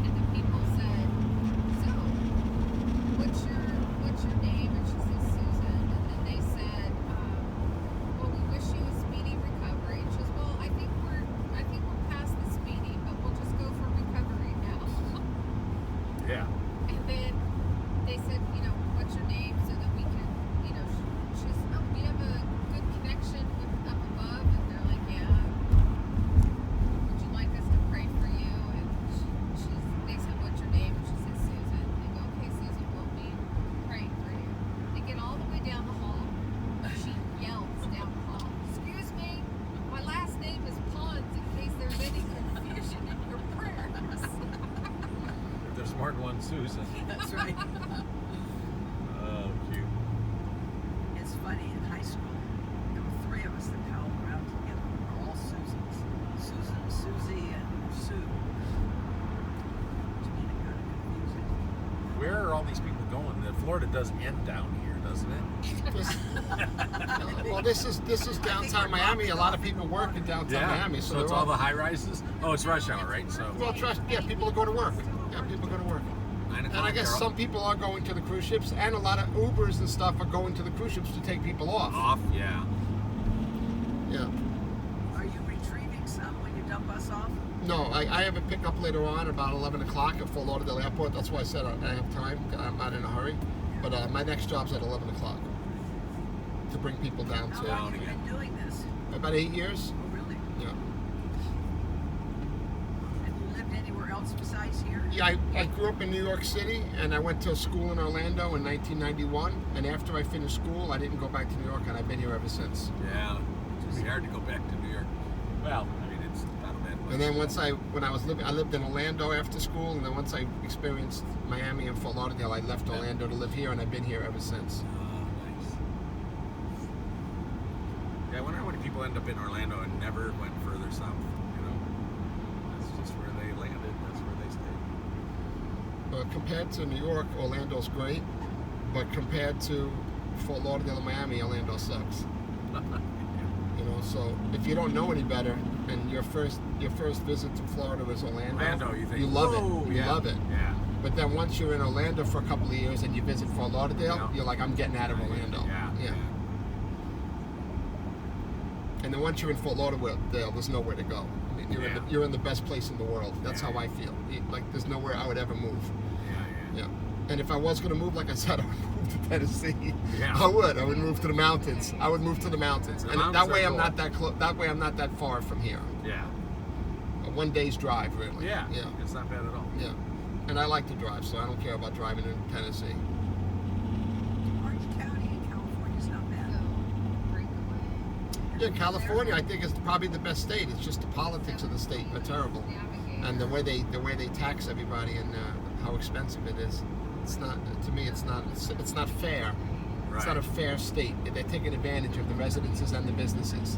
and the people said, so, what's your name? And she says Susan. And then they said, well, we wish you a speedy recovery. And she says, well, I think we're past the speedy, but we'll just go for recovery now. Yeah. And then they said, what's your name so that we can, she says, oh, we have a good connection with up above. And they're like, yeah. Would you like us to pray for you? And they said, what's your name? And she says, Susan. They go, okay, Susan, we'll be praying for you. They get all the way down the hall. She yells down the hall, excuse me, my last name is Pons in case there's any confusion in your prayers. There's more than one Susan. That's right. Oh, cute. It's funny, in high school, there were 3 of us that palled around together. We were all Susans. Susan, Susie, and Sue. To me, it kind of confusing. Where are all these people going? Florida does end down here, doesn't it? Well, this is downtown Miami. A lot of people work in downtown Miami, So it's all the high rises? Oh, it's rush hour, right? So people go to work. Yeah, people go to work. 9 And o'clock. I guess they're some people are going to the cruise ships, and a lot of Ubers and stuff are going to the cruise ships to take people off. off. Yeah. Yeah. Are you retrieving some when you dump us off? No, I have a pickup later on about 11 o'clock at Fort Lauderdale Airport. That's why I said I have time. I'm not in a hurry. But my next job's at 11 o'clock to bring people down How to long have you been doing this? about 8 years. Oh, really? Yeah. Have you lived anywhere else besides here? Yeah, I grew up in New York City, and I went to school in Orlando in 1991. And after I finished school, I didn't go back to New York, and I've been here ever since. Yeah. It's hard to go back to New York. Well, I mean, it's not a bad place. And then I lived in Orlando after school, and then once I experienced Miami and Fort Lauderdale, I left Orlando to live here, and I've been here ever since. Nice. Yeah, I wonder how many people end up in Orlando and never went further south. That's just where they landed. That's where they stayed. But compared to New York, Orlando's great. But compared to Fort Lauderdale and Miami, Orlando sucks. So if you don't know any better, and your first visit to Florida was Orlando, you think, you love "Whoa, it. You yeah, love it. Yeah. But then once you're in Orlando for a couple of years and you visit Fort Lauderdale, Yeah. you're like, I'm getting out of Orlando. Yeah. And then once you're in Fort Lauderdale, there's nowhere to go. I mean, you're in the best place in the world. That's how I feel. Like there's nowhere I would ever move. Yeah. And if I was going to move, like I said, I would move to Tennessee. Yeah. I would move to the mountains. I would move to the mountains. The And mountains that way are I'm cool. not that close. That way I'm not that far from here. Yeah. A 1 day's drive, really. Yeah. Yeah. It's not bad at all. Yeah. And I like to drive, so I don't care about driving in Tennessee. Orange County in California is not bad. Breakaway. Yeah, California, I think, is probably the best state. It's just the politics of the state are terrible, and the way they tax everybody and how expensive it is. It's not, to me, it's not fair. Right. It's not a fair state. They're taking advantage of the residences and the businesses,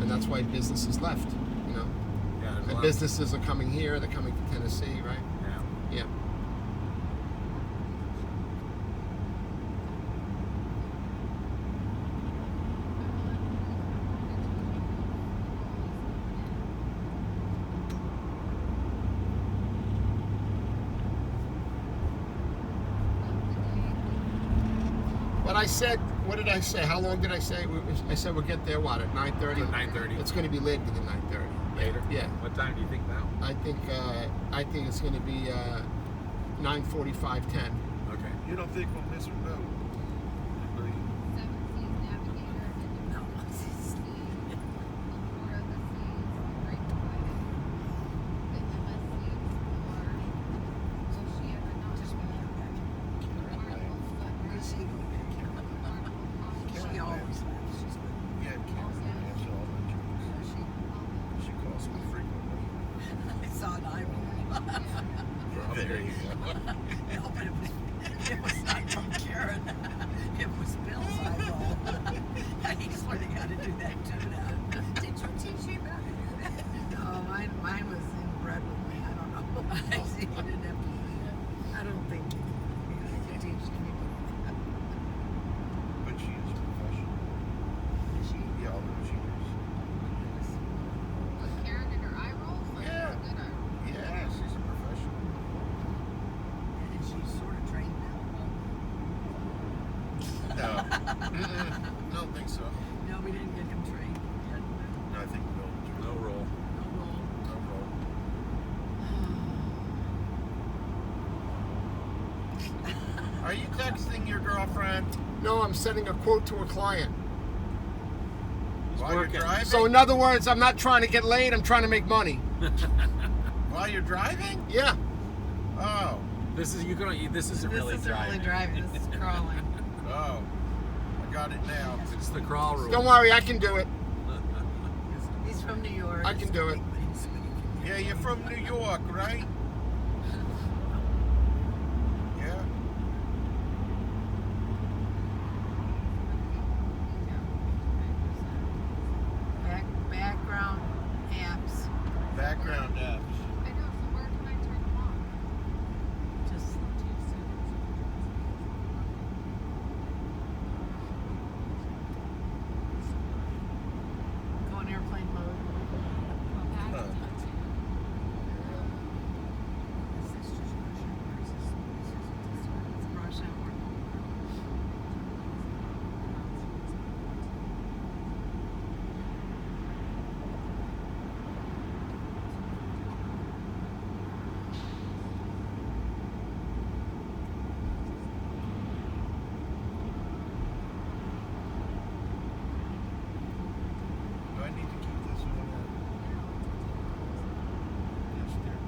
and that's why businesses left. You know, Yeah, there's a and lot businesses are coming here. They're coming to Tennessee, right? Yeah. Yeah. But I said, what did I say? How long did I say? I said we'll get there, what, at 9:30? 9:30. It's going to be later than 9:30. Later? Yeah. What time do you think now? I think it's going to be 9:45, 10. Okay. You don't think we'll miss a boat? Seven Seas Navigator and No. Sea, Allure of the Seas, Breakaway, the MSC Explorer, Oceana Nautica, Carnival Because Sunrise, she always laughs. She's good. Yeah, Kim. Answer all my jokes. She calls me frequently. I saw an eyeball. There you go. No, but it was not from Karen. It was Bill's eyeball. He's learning how to do that too now. Did you teach him how to do that? No, mine was inbred with me. I don't know. I see. You didn't have to do that. I don't think you can teach anybody. But she is professional. Is she? Yeah, all those years. Was Karen in her eye rolls? Like, Yeah. good eye rolls. Yeah, she's a professional. And she's sort of trained now. No. I don't think so. No, we didn't get him trained yet. No, I think Bill. No roll. No roll. No roll. Are you texting your girlfriend No, I'm sending a quote to a client. while you're working. driving? So in other words, I'm not trying to get laid. I'm trying to make money. While you're driving? Yeah. Oh. This isn't really This isn't really driving. This is crawling. Oh. I got it now. It's the crawl rule. Don't worry, I can do it. He's from New York. I can do it. Yeah, you're from New York, right? Yeah. Background apps. Background apps. I know, so where can I turn them on? Just go in airplane mode. Huh. Rush hour. Do I need to keep this one on? Yes, dear.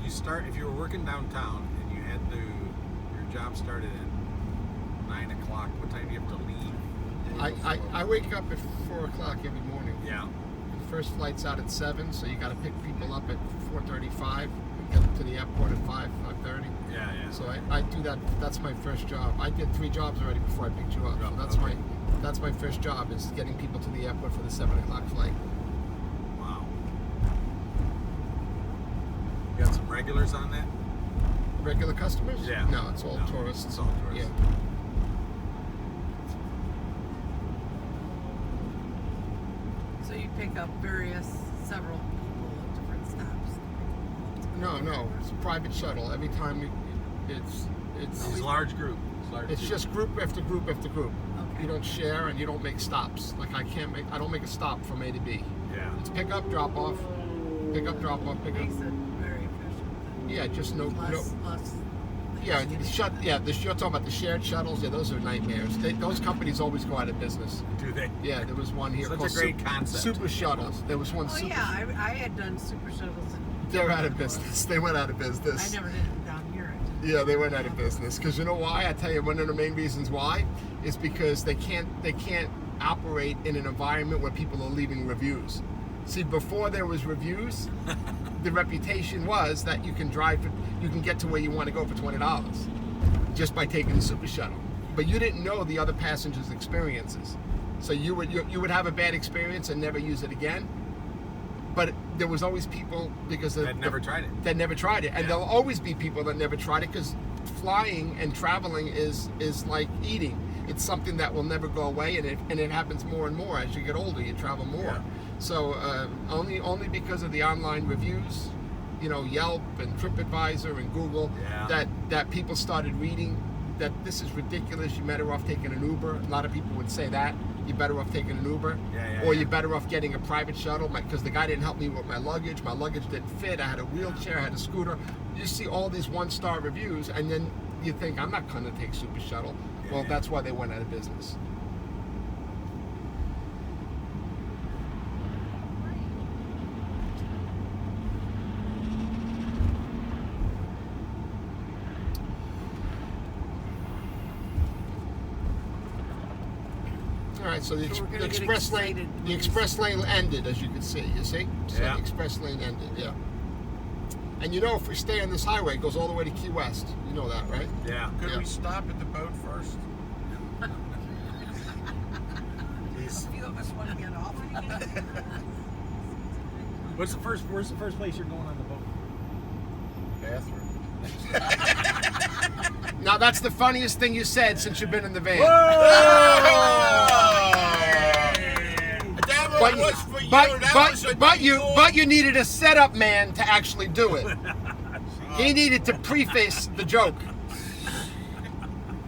So if you were working downtown and you had your job started at 9 o'clock, what time do you have to leave? I wake up at 4 o'clock every morning. Yeah. The first flight's out at 7, so you got to pick people up at 4:35 and get them to the airport at 5:30. Yeah. So I do that. That's my first job. I did 3 jobs already before I picked you up. So that's Okay. that's my first job is getting people to the airport for the 7 o'clock flight. Wow. You got some regulars on that? Regular customers? Yeah. No, it's all No, tourists. it's all tourists. Yeah. So you pick up several people at different stops. No, it's a private shuttle. Every time it's It's a large group. it's just group after group after group. Okay. You don't share and you don't make stops. Like I don't make a stop from A to B. Yeah. It's pick up, drop off, pick up, drop off, pick up. Makes it very efficient. Yeah, just no. Less. Yeah, you're talking about the shared shuttles. Yeah, those are nightmares. Those companies always go out of business. Do they? Yeah, there was one here Such a called great concept. Super Shuttles. There was one. Oh Super. yeah, I had done super shuttles. They're out of business. They went out of I business. never did it down here. I did. Yeah, they went out of business. Because you know why? I tell you, one of the main reasons why is because they can't operate in an environment where people are leaving reviews. See, before there was reviews, the reputation was that you can get to where you want to go for $20 just by taking the super shuttle. But you didn't know the other passengers' experiences, so you would have a bad experience and never use it again. But there was always people because I'd never tried it. that never tried it, and Yeah. there'll always be people that never tried it because flying and traveling is like eating. It's something that will never go away, and it happens more and more as you get older. You travel more, Yeah. so only because of the online reviews, Yelp and TripAdvisor and Google, Yeah. that people started reading that this is ridiculous. You're better off taking an Uber. A lot of people would say that. You're better off taking an Uber, or you're better off getting a private shuttle because the guy didn't help me with my luggage. My luggage didn't fit. I had a wheelchair, I had a scooter. You see all these one-star reviews, and then you think, I'm not going to take Super Shuttle. Well, that's why they went out of business. All right, so the So we're gonna get express lane, excited the when express lane ended, as you can see. You see, so Yeah. the express lane ended. Yeah. And if we stay on this highway, it goes all the way to Key West. You know that, right? Yeah. Could Yeah. we stop at the boat first? A few of us want to get off. Where's the first place you're going on the boat? Bathroom. Now that's the funniest thing you said since you've been in the van. That one was for you. But you needed a setup man to actually do it. He needed to preface the joke.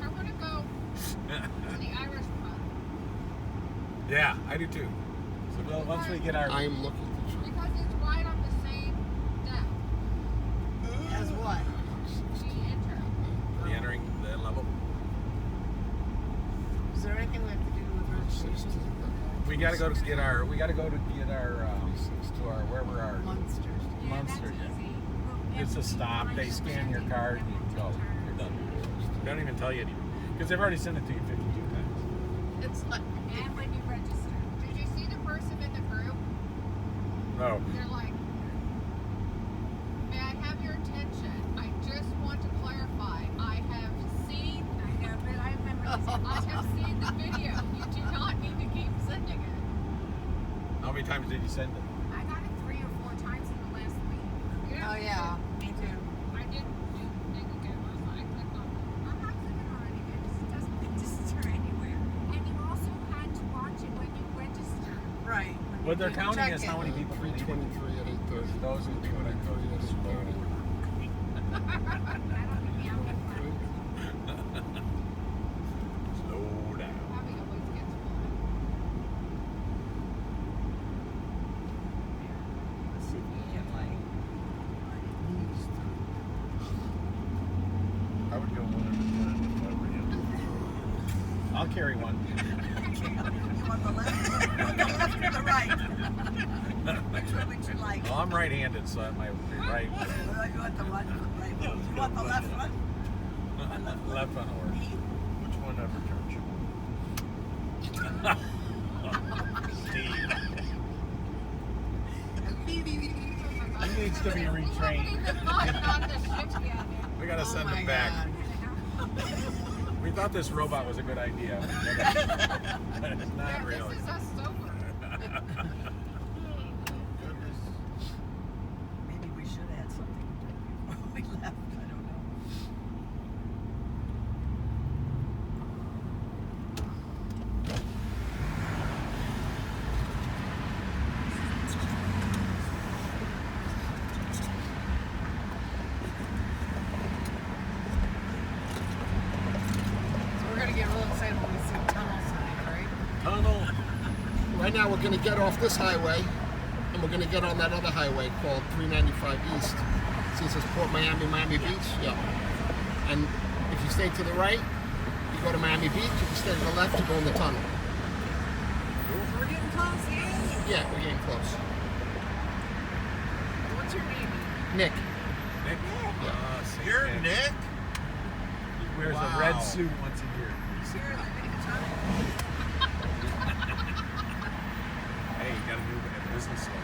I want to go to the Irish pub Yeah, I do too. So once we get our I am looking for because it's right on the same deck. As what? We enter. Re-entering the level. Is there anything we have to do with registration? We gotta go to get our to our wherever our Monsters. Munster. It's a stop. They scan your card and you go. You're done. They don't even tell you anything because they've already sent it to you 52 times. It's like And when you register, did you see the person in the group? No. They're like, may I have your attention? I just want to clarify. I have seen the video. You do not need to keep sending it. How many times did you send it? I got it 3 or 4 times in the last week. oh yeah, me too. I didn't do think again. I clicked on it. I'm not clicking on it again. It doesn't register anywhere. And you also had to watch it when you register. Right. What they're counting is how many it. people leave. 323 at 8:30. Those would be what I told you. I don't think Slow down. Probably always gets full. Let's see if we can I would go one at a time if I were you. I'll carry one. You want the left? You want the left or the right? Which one would you like? Well, I'm right-handed, so that might be right. You want the one? Right. You want the left one? Left one will work. Which one ever turns you on? He needs to be retrained. We gotta send Oh him my back. God. We thought this robot was a good idea, but it's not Yeah, really. this is us sober. Maybe we should add something. right now we're going to get off this highway, and we're going to get on that other highway called 395 East. See, it says Port Miami, Miami Beach. Yeah. And if you stay to the right, you go to Miami Beach. If you stay to the left, you go in the tunnel. We're getting close, yay! Yeah, we're getting close. What's your name? Nick. Nick? Yeah. You're Nick? He wears a red suit once a year. Sure, they're getting tunnel. Hey, you got a new business loan.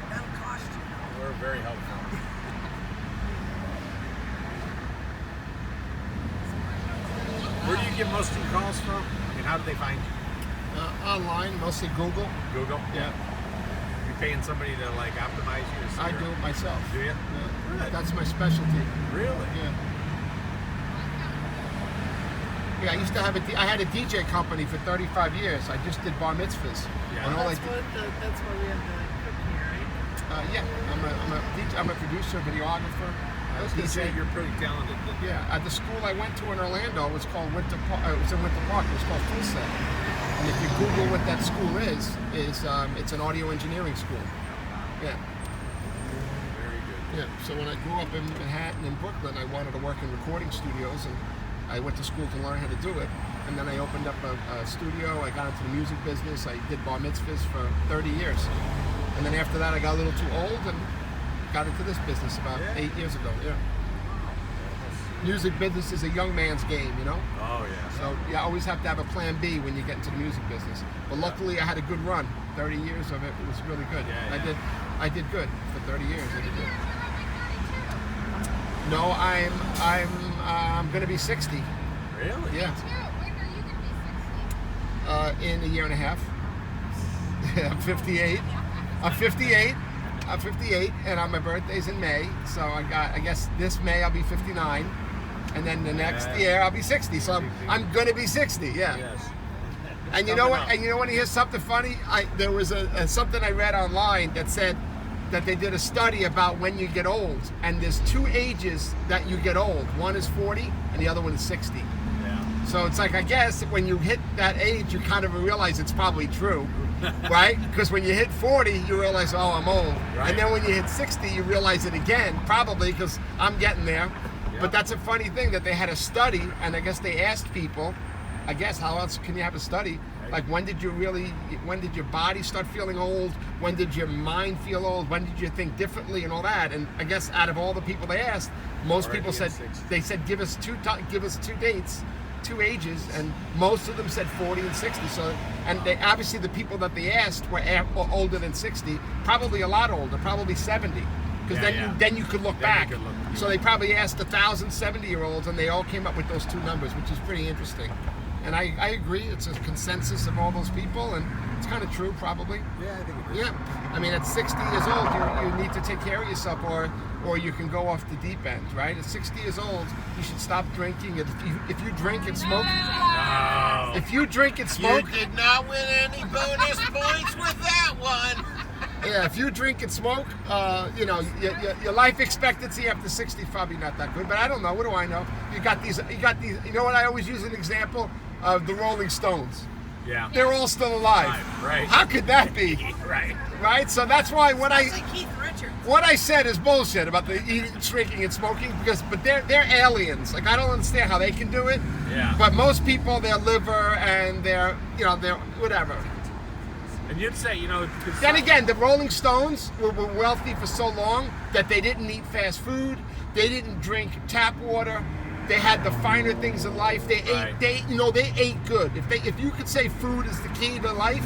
That'll cost you. We're very helpful. Where do you get most of your calls from? I mean, how do they find you? Online, mostly Google. Google? Yeah. You paying somebody to like optimize you? Or I do it myself. Do you? Yeah. Good. That's my specialty. Really? Yeah. Yeah, I used to have I had a DJ company for 35 years. I just did bar mitzvahs. Yeah. And all I That's why we have the cook here, right? yeah, I'm a producer, videographer. I was going to say you're pretty talented. Yeah, at the school I went to in Orlando, it was called Winter Park. It was in Winter Park. It was called Full Set. And if you Google what that school is it's an audio engineering school. Yeah. Very good. Yeah. So when I grew up in Manhattan and Brooklyn, I wanted to work in recording studios, and I went to school to learn how to do it. And then I opened up a studio. I got into the music business. I did bar mitzvahs for 30 years. And then after that, I got a little too old and got into this business about 8 years ago. Yeah. Music business is a young man's game, you know? Oh, yeah. So you always have to have a plan B when you get into the music business. But luckily I had a good run. 30 years of it was really good. Yeah. I did good for 30 years. I did good. No, I'm going to be 60. Really? Yeah. When are you going to be 60? In a year and a half. I'm 58. I'm 58, and my birthday's in May, so I guess this May I'll be 59, and then the next year I'll be 60. So I'm gonna be 60, yeah. Yes. And you know what? And you know what? Here's something funny. There was something I read online that said that they did a study about when you get old, and there's two ages that you get old. One is 40, and the other one is 60. Yeah. So it's like, I guess when you hit that age, you kind of realize it's probably true. Right? Because when you hit 40, you realize, oh, I'm old. Right. And then when you hit 60, you realize it again, probably because I'm getting there. Yeah. But that's a funny thing that they had a study, and I guess they asked people, I guess, how else can you have a study? Right. Like, when did your body start feeling old? When did your mind feel old? When did you think differently and all that? And I guess out of all the people they asked, most Already people said, at 60. they said, give us two dates, 2 ages, and most of them said 40 and 60. So, and they obviously, the people that they asked were older than 60, probably a lot older, probably 70, because then you could look back. So they probably asked 1,000 70-year-olds, and they all came up with those two numbers, which is pretty interesting. And I agree, it's a consensus of all those people, and it's kind of true, probably. Yeah, I think it is. Yeah, I mean, at 60 years old, you need to take care of yourself, or you can go off the deep end, right? At 60 years old, you should stop drinking. If you drink and smoke, No. if you drink and smoke, You did not win any bonus points with that one. yeah, if you drink and smoke, your life expectancy after 60 is probably not that good. But I don't know. What do I know? You got these. You know what? I always use an example of the Rolling Stones. Yeah. They're all still alive. Right. How could that be? Right. Right. So that's why Sounds like Keith Richards. what I said is bullshit about the eating, drinking, and smoking, but they're aliens. Like, I don't understand how they can do it. Yeah. But most people, their liver and their whatever. And you'd say, because Then again, the Rolling Stones were wealthy for so long that they didn't eat fast food. They didn't drink tap water. They had the finer things in life. They ate. They ate good. If you could say food is the key to life,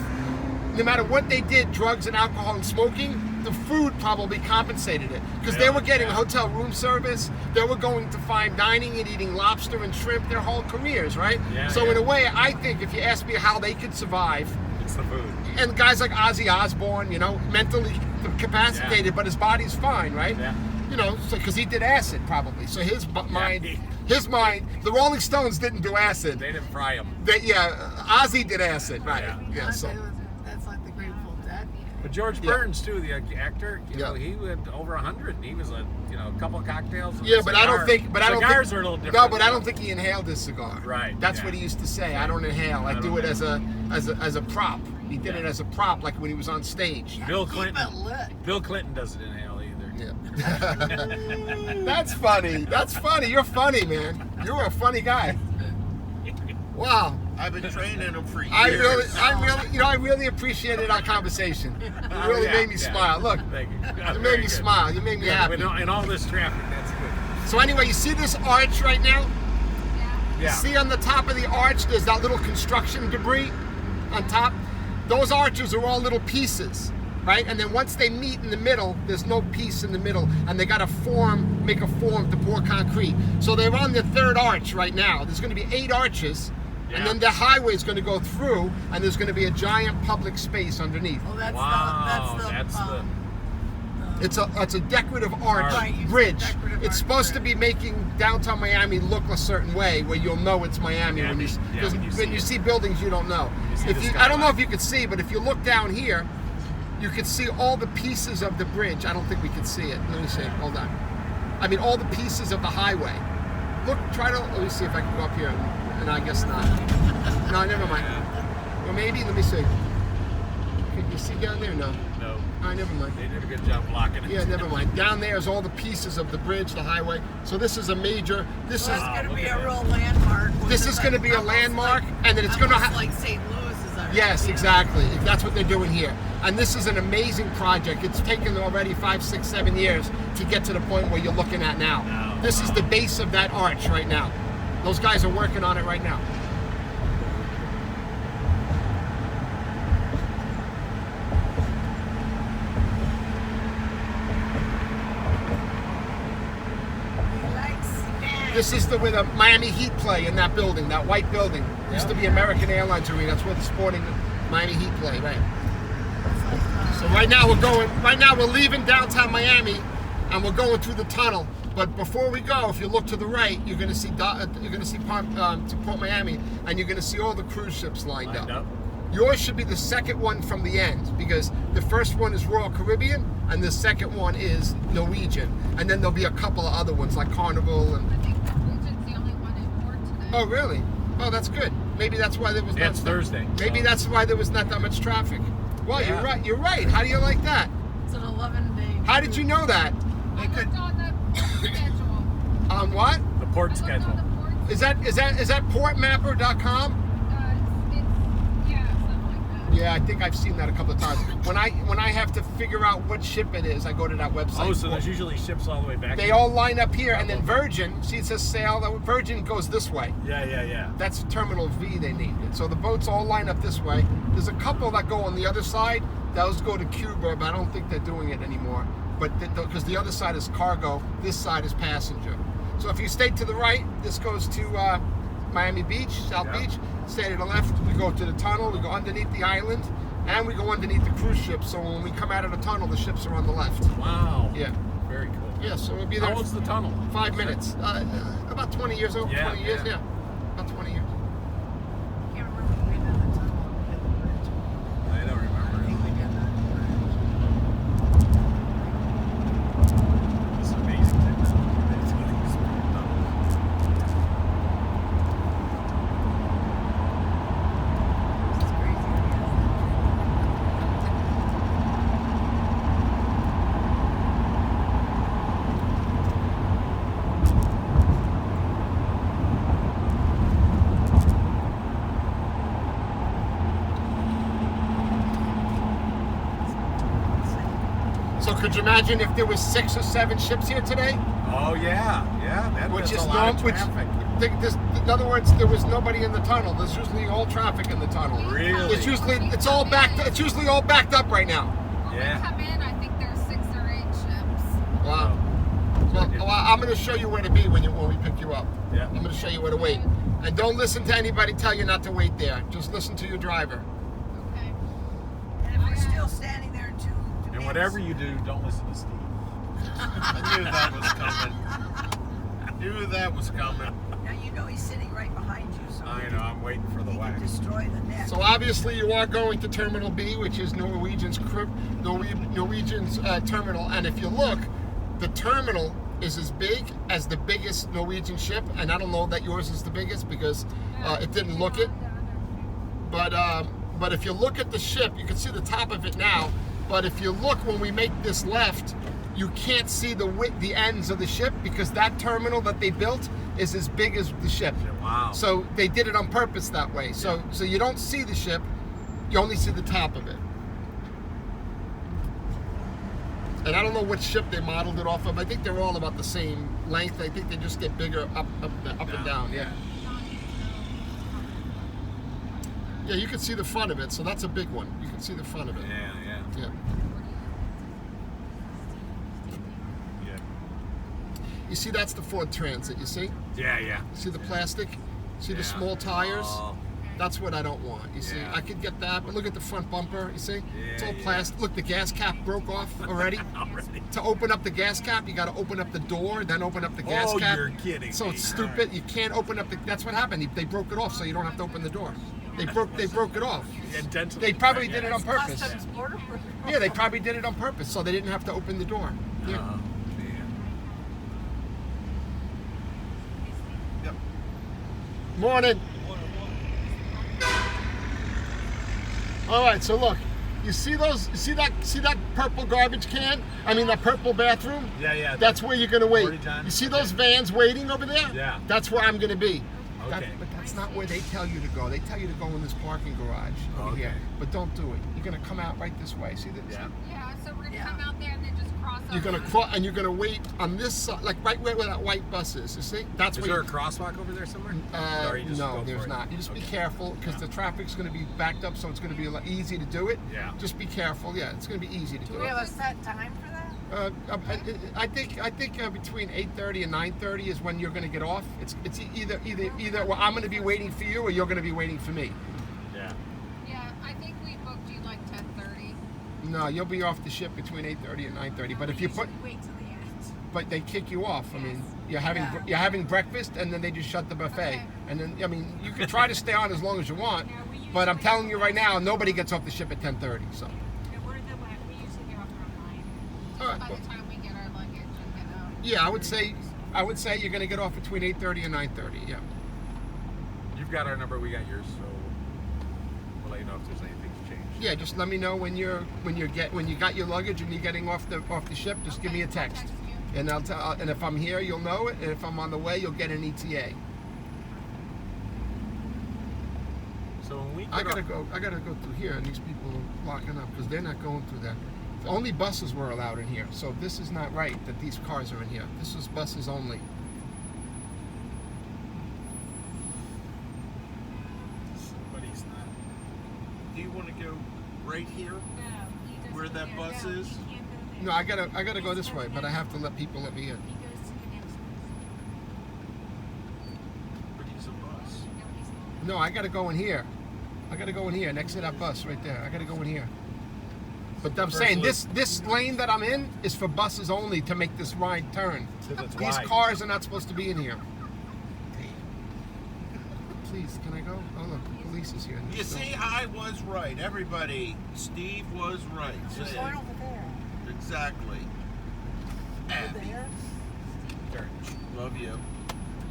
no matter what they did, drugs and alcohol and smoking, the food probably compensated it, because they were getting hotel room service. They were going to fine dining and eating lobster and shrimp their whole careers, right? Yeah, so in a way, I think if you ask me how they could survive, it's the food. and guys like Ozzy Osbourne, mentally capacitated, but his body's fine, right? Yeah. Because he did acid probably. So his mind, Yeah. the Rolling Stones didn't do acid. They didn't fry them. Ozzy did acid, right? Yeah. Yeah. So That's like the Grateful Dead. But George Yeah. Burns too, the actor, you know, Yeah. he went over 100. He was a couple of cocktails. And Yeah, a but I don't cigar. think. But I don't Cigars think. are a little different. No, but I don't think he inhaled his cigar. Right, That's yeah. what he used to say. I don't inhale. I do it as a prop. He did it as a prop, like when he was on stage. Bill Keep Clinton. it lit. Bill Clinton doesn't inhale either. Yeah. That's funny. That's funny. You're funny, man. You're a funny guy. Wow. I've been training him for years. I really appreciated our conversation. It really made me smile. Look, Thank you. you made me smile. You made me happy. In all this traffic, that's good. So anyway, you see this arch right now? Yeah. See on the top of the arch, there's that little construction debris on top. Those arches are all little pieces, right? And then once they meet in the middle, there's no piece in the middle, and they got to make a form to pour concrete. So they're on the third arch right now. There's going to be 8 arches, and then the highway is going to go through, and there's going to be a giant public space underneath. Oh, that's Wow, the that's the- It's a decorative arch Right, you said bridge. decorative It's arch supposed to bridge. be making downtown Miami look a certain way, where you'll know it's Miami Yeah, when you yeah, because when you when see you it. see buildings you don't know. You see If the you, I don't know skyline. if you could see, but if you look down here, you could see all the pieces of the bridge. I don't think we could see it. Let me see. Hold on. I mean, all the pieces of the highway. Look, let me see if I can go up here. And I guess not. No, never mind. Or maybe, let me see. Can you see down there? No. No. All right, never mind. They did a good job blocking it. Yeah, never mind. Down there is all the pieces of the bridge, the highway. So this is a major. This Well, is that's going to look be at a that. real landmark. This is gonna be a landmark, and then it's gonna almost ha- like St. Louis is our yes, exactly. That's what they're doing here. And this is an amazing project. It's taken already 5, 6, 7 years to get to the point where you're looking at now. Wow. This is the base of that arch right now. Those guys are working on it right now. This is where the Miami Heat play in that building, that white building. Used to be American Airlines Arena. That's where the sporting Miami Heat play, right? So right now we're leaving downtown Miami, and we're going through the tunnel. But before we go, if you look to the right, you're going to see to Port Miami, and you're going to see all the cruise ships lined up. Yours should be the second one from the end, because the first one is Royal Caribbean, and the second one is Norwegian, and then there'll be a couple of other ones like Carnival and. I think Norwegian's the only one in port today. Oh, really? Oh, that's good. Maybe that's why there was. It's Thursday. Maybe so- that's why there was not that much traffic. Well, Yeah. you're right. You're right. How do you like that? It's an 11-day. How did you know that? I looked on the port schedule. On what? The port I looked schedule. on the port Is that portmapper.com? yeah, something like that. Yeah, I think I've seen that a couple of times. When I have to figure out what ship it is, I go to that website. Oh, so there's usually ships all the way back. They all line up here, and then Virgin. See, it says sail. Virgin goes this way. Yeah. That's Terminal V. They named it. So the boats all line up this way. There's a couple that go on the other side. Those go to Cuba, but I don't think they're doing it anymore. But because the other side is cargo, this side is passenger. So if you stay to the right, this goes to Miami Beach, South Yeah. Beach. Stay to the left, we go to the tunnel. We go underneath the island, and we go underneath the cruise ships. So when we come out of the tunnel, the ships are on the left. Wow. Yeah. Very cool. Yeah. So we'll be there. How old's the tunnel? 5 minutes. About 20 years old. Yeah, 20 years. yeah. Yeah. About 20 years. I can't remember if we did the tunnel or we did the bridge. I don't I remember. think we did the bridge. It's amazing. It's crazy. So could you imagine if there was 6 or 7 ships here today? Oh yeah. Which That's is a lot of which, traffic. in other words, there was nobody in the tunnel. There's usually all traffic in the tunnel. Really? It's usually all backed. It's usually all backed up right now. When Yeah. we come in, I think there's 6 or 8 ships. Wow. Well, I'm going to show you where to be when we pick you up. Yeah. I'm going to show you where to wait. And don't listen to anybody tell you not to wait there. Just listen to your driver. Okay. And if we're still standing there in 2 minutes. And whatever you do, don't listen to Steve. I knew that was coming. Knew that was coming. Now you know he's sitting right behind you, so I know. I'm waiting for the He can wax. destroy the net. So obviously you are going to Terminal B, which is Norwegian's terminal. And if you look, the terminal is as big as the biggest Norwegian ship. And I don't know that yours is the biggest because it didn't look it. But if you look at the ship, you can see the top of it now. But if you look when we make this left, you can't see the ends of the ship because that terminal that they built is as big as the ship. Wow. So they did it on purpose that way. So you don't see the ship, you only see the top of it. And I don't know which ship they modeled it off of. I think they're all about the same length. I think they just get bigger up and down. Yeah. Yeah, you can see the front of it, so that's a big one. You can see the front of it. Yeah. Yeah. Yeah. You see, that's the Ford Transit. You see? Yeah. You see the plastic? See the Yeah. small tires? Oh. That's what I don't want. You see, Yeah. I could get that, but look at the front bumper. You see, it's all Yeah. plastic. Look, the gas cap broke off already. Already. To open up the gas cap, you got to open up the door, then open up the gas Oh, cap. you're kidding So me. it's stupid. You can't open up the. That's what happened. They broke it off, so you don't have to open the door. They broke it off. Intentionally. They probably did it on purpose. Customs border. Yeah, they probably did it on purpose, so they didn't have to open the door. Yeah. Oh, man. Yep. Morning. All right, so look, you see those? See that purple garbage can? I mean, that purple bathroom. Yeah. That's where you're gonna wait. Storage on? You see those vans waiting over there? Yeah. That's where I'm gonna be. Okay. But that's not where they tell you to go. They tell you to go in this parking garage over here. But don't do it. You're gonna come out right this way. See this? Yeah. Yeah, so we're gonna Yeah. come out there and then just cross over. You're gonna cross, and you're gonna wait on this side, like right where that white bus is. You see? That's Is where. there a crosswalk over there somewhere? Or you just No, go there's for it? not. You just be Okay. careful because the traffic's going to be backed up, so it's going to be a lot easy to do it. Yeah. Just be careful. Yeah, it's going to be easy to Do do we it. have a set time for that? I think between 8:30 and 9:30 is when you're going to get off. It's either well, I'm going to be waiting for you or you're going to be waiting for me. Yeah. Yeah, I think we booked you like 10:30. No, you'll be off the ship between 8:30 and 9:30. But if you put, Wait till the end. but they kick you off. I mean, you're having Yeah. you're having breakfast and then they just shut the buffet. Okay. And then I mean, you can try to stay on as long as you want. Yeah, we But I'm usually- telling you right now, nobody gets off the ship at 10:30. So. Yeah, we're the one. We usually get off around 9. All right. By the time we get our luggage and get out. Yeah, I would say you're going to get off between 8:30 and 9:30. Yeah. You've got our number. We got yours. So we'll let you know if there's anything's changed. Yeah, just let me know when you got your luggage and you're getting off the ship. Just give me a text, Text you. and I'll tell. And if I'm here, you'll know it. And if I'm on the way, you'll get an ETA. So when we I get gotta off- go. I gotta go through here, and these people are locking up because they're not going through that. Only buses were allowed in here, so this is not right that these cars are in here. This is buses only. Somebody's not. Do you want to go right here? No, he doesn't. Where that go. bus No, is? he can't go there. No, I gotta go this way, but I have to let people let me in. He goes to the next one. But he's a bus. No, he's not. No, I gotta go in here. I gotta go in here next to that bus right there. I gotta go in here. But I'm saying this lane that I'm in is for buses only to make this right turn. Because it's These wide. cars are not supposed to be in here. Please, can I go? Oh look, the police is here. You see, I was right. Everybody, Steve was right. There's Say one it. over there. Exactly. Over Abby, there. Turn. love you.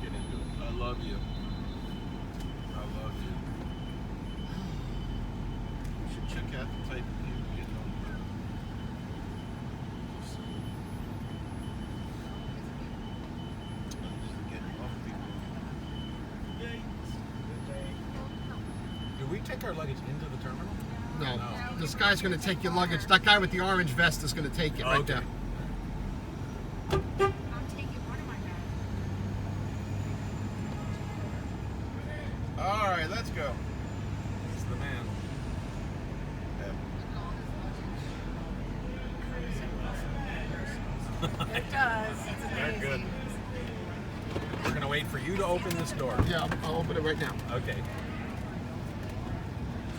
Get into it. I love you. I love you. You should check out the type of people you get on the road. Getting off people. Do we take our luggage into the terminal? No, No. this guy's gonna take your luggage. That guy with the orange vest is gonna take it right Okay. there. I'm taking one of my bags. All right, let's go. He's the man. It does. It's They're amazing. good. We're gonna wait for you to open this door. Yeah, I'll open it right now. Okay.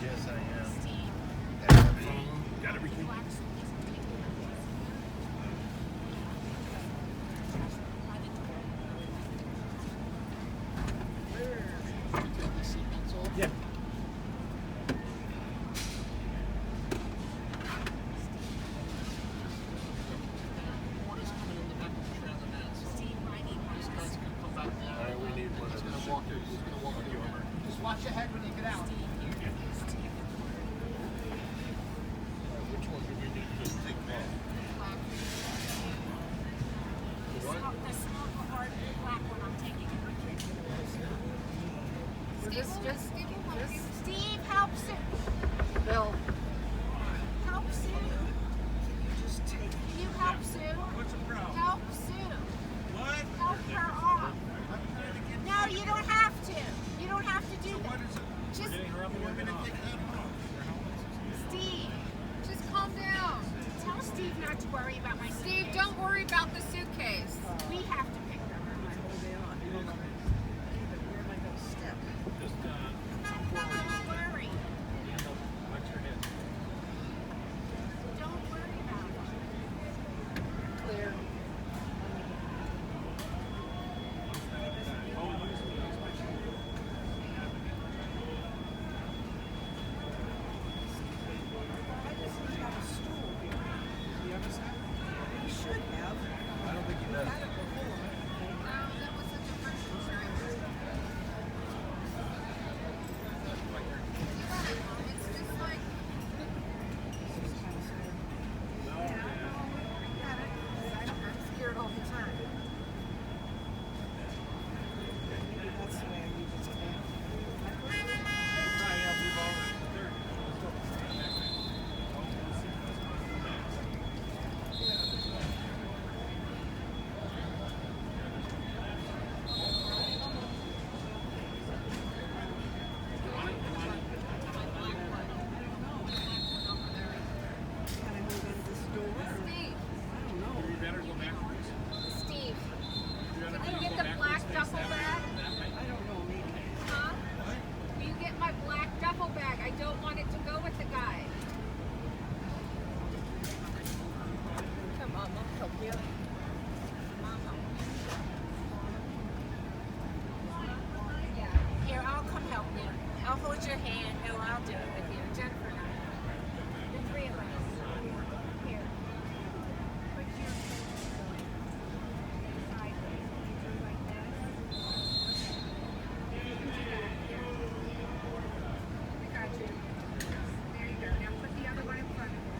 Yes, I am. Steve, Abby. Got everything. relax. He's taking by the door. probably We're working gonna off. take that off. Steve, just calm down. Tell Steve not to worry about my Steve, don't worry about the suitcase. We have to pick them up. My whole day on. Hold on. Where am I going to step? Just come forward. Don't worry. And watch your head. Don't worry about it. Clear. I just need to have a stool here. We should have. I don't think he does. Had it before. No, that was such a first insurance. It's just like, This is kind of sad. I'm scared all the time. Maybe that's the way I need it to be. Can I move into this door? Steve, I don't know. You better go backwards. Steve, You better can you go get the backwards, black face duffel that way, bag? that way. I don't know, maybe. Huh? Will you get my black duffel bag? I don't want it to go with the guy. Come on, I'll help you. Here, I'll come help you. I'll hold your hand. No, I'll do it with you. Jennifer and I. The three of us. Here. Put your sideways. You do like this. You can do that. Here. I got you. There you go. Now put the other one in front of you.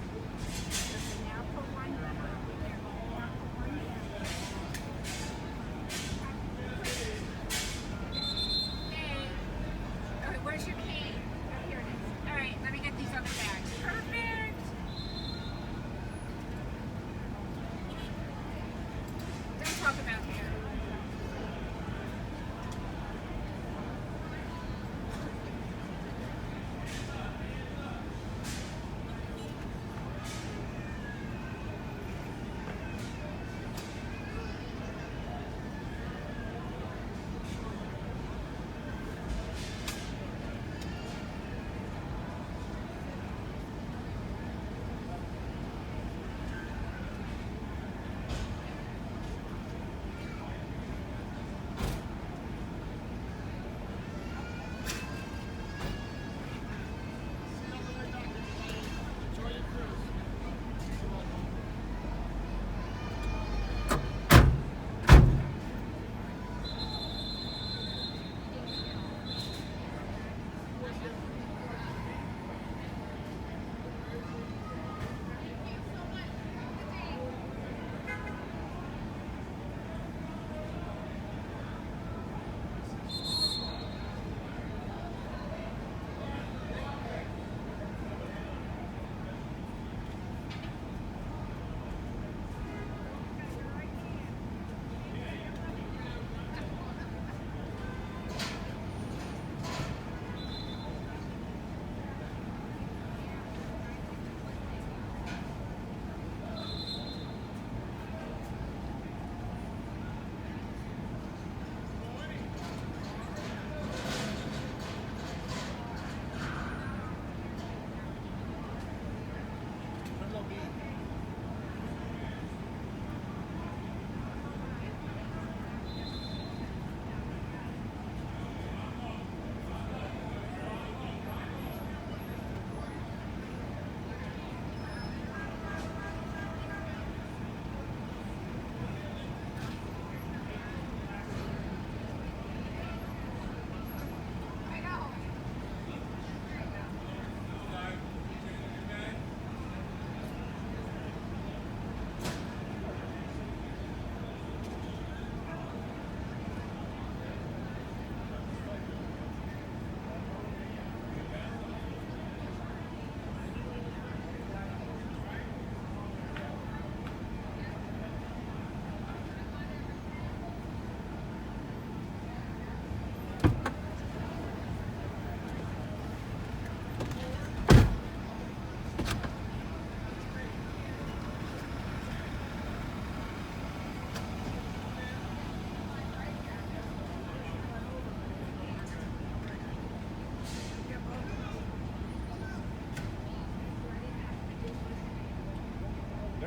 Okay, now put one down. Here. Now put one down. Hey. Okay, where's your cane? Oh, here it is. All right, let me get these other bags. Perfect.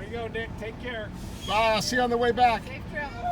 you go, Dick. Take care. Bye. I'll see you on the way back. Safe travels.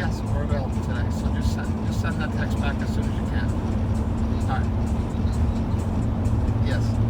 Yes, we're available today. So just send that text back as soon as you can. All right. Yes.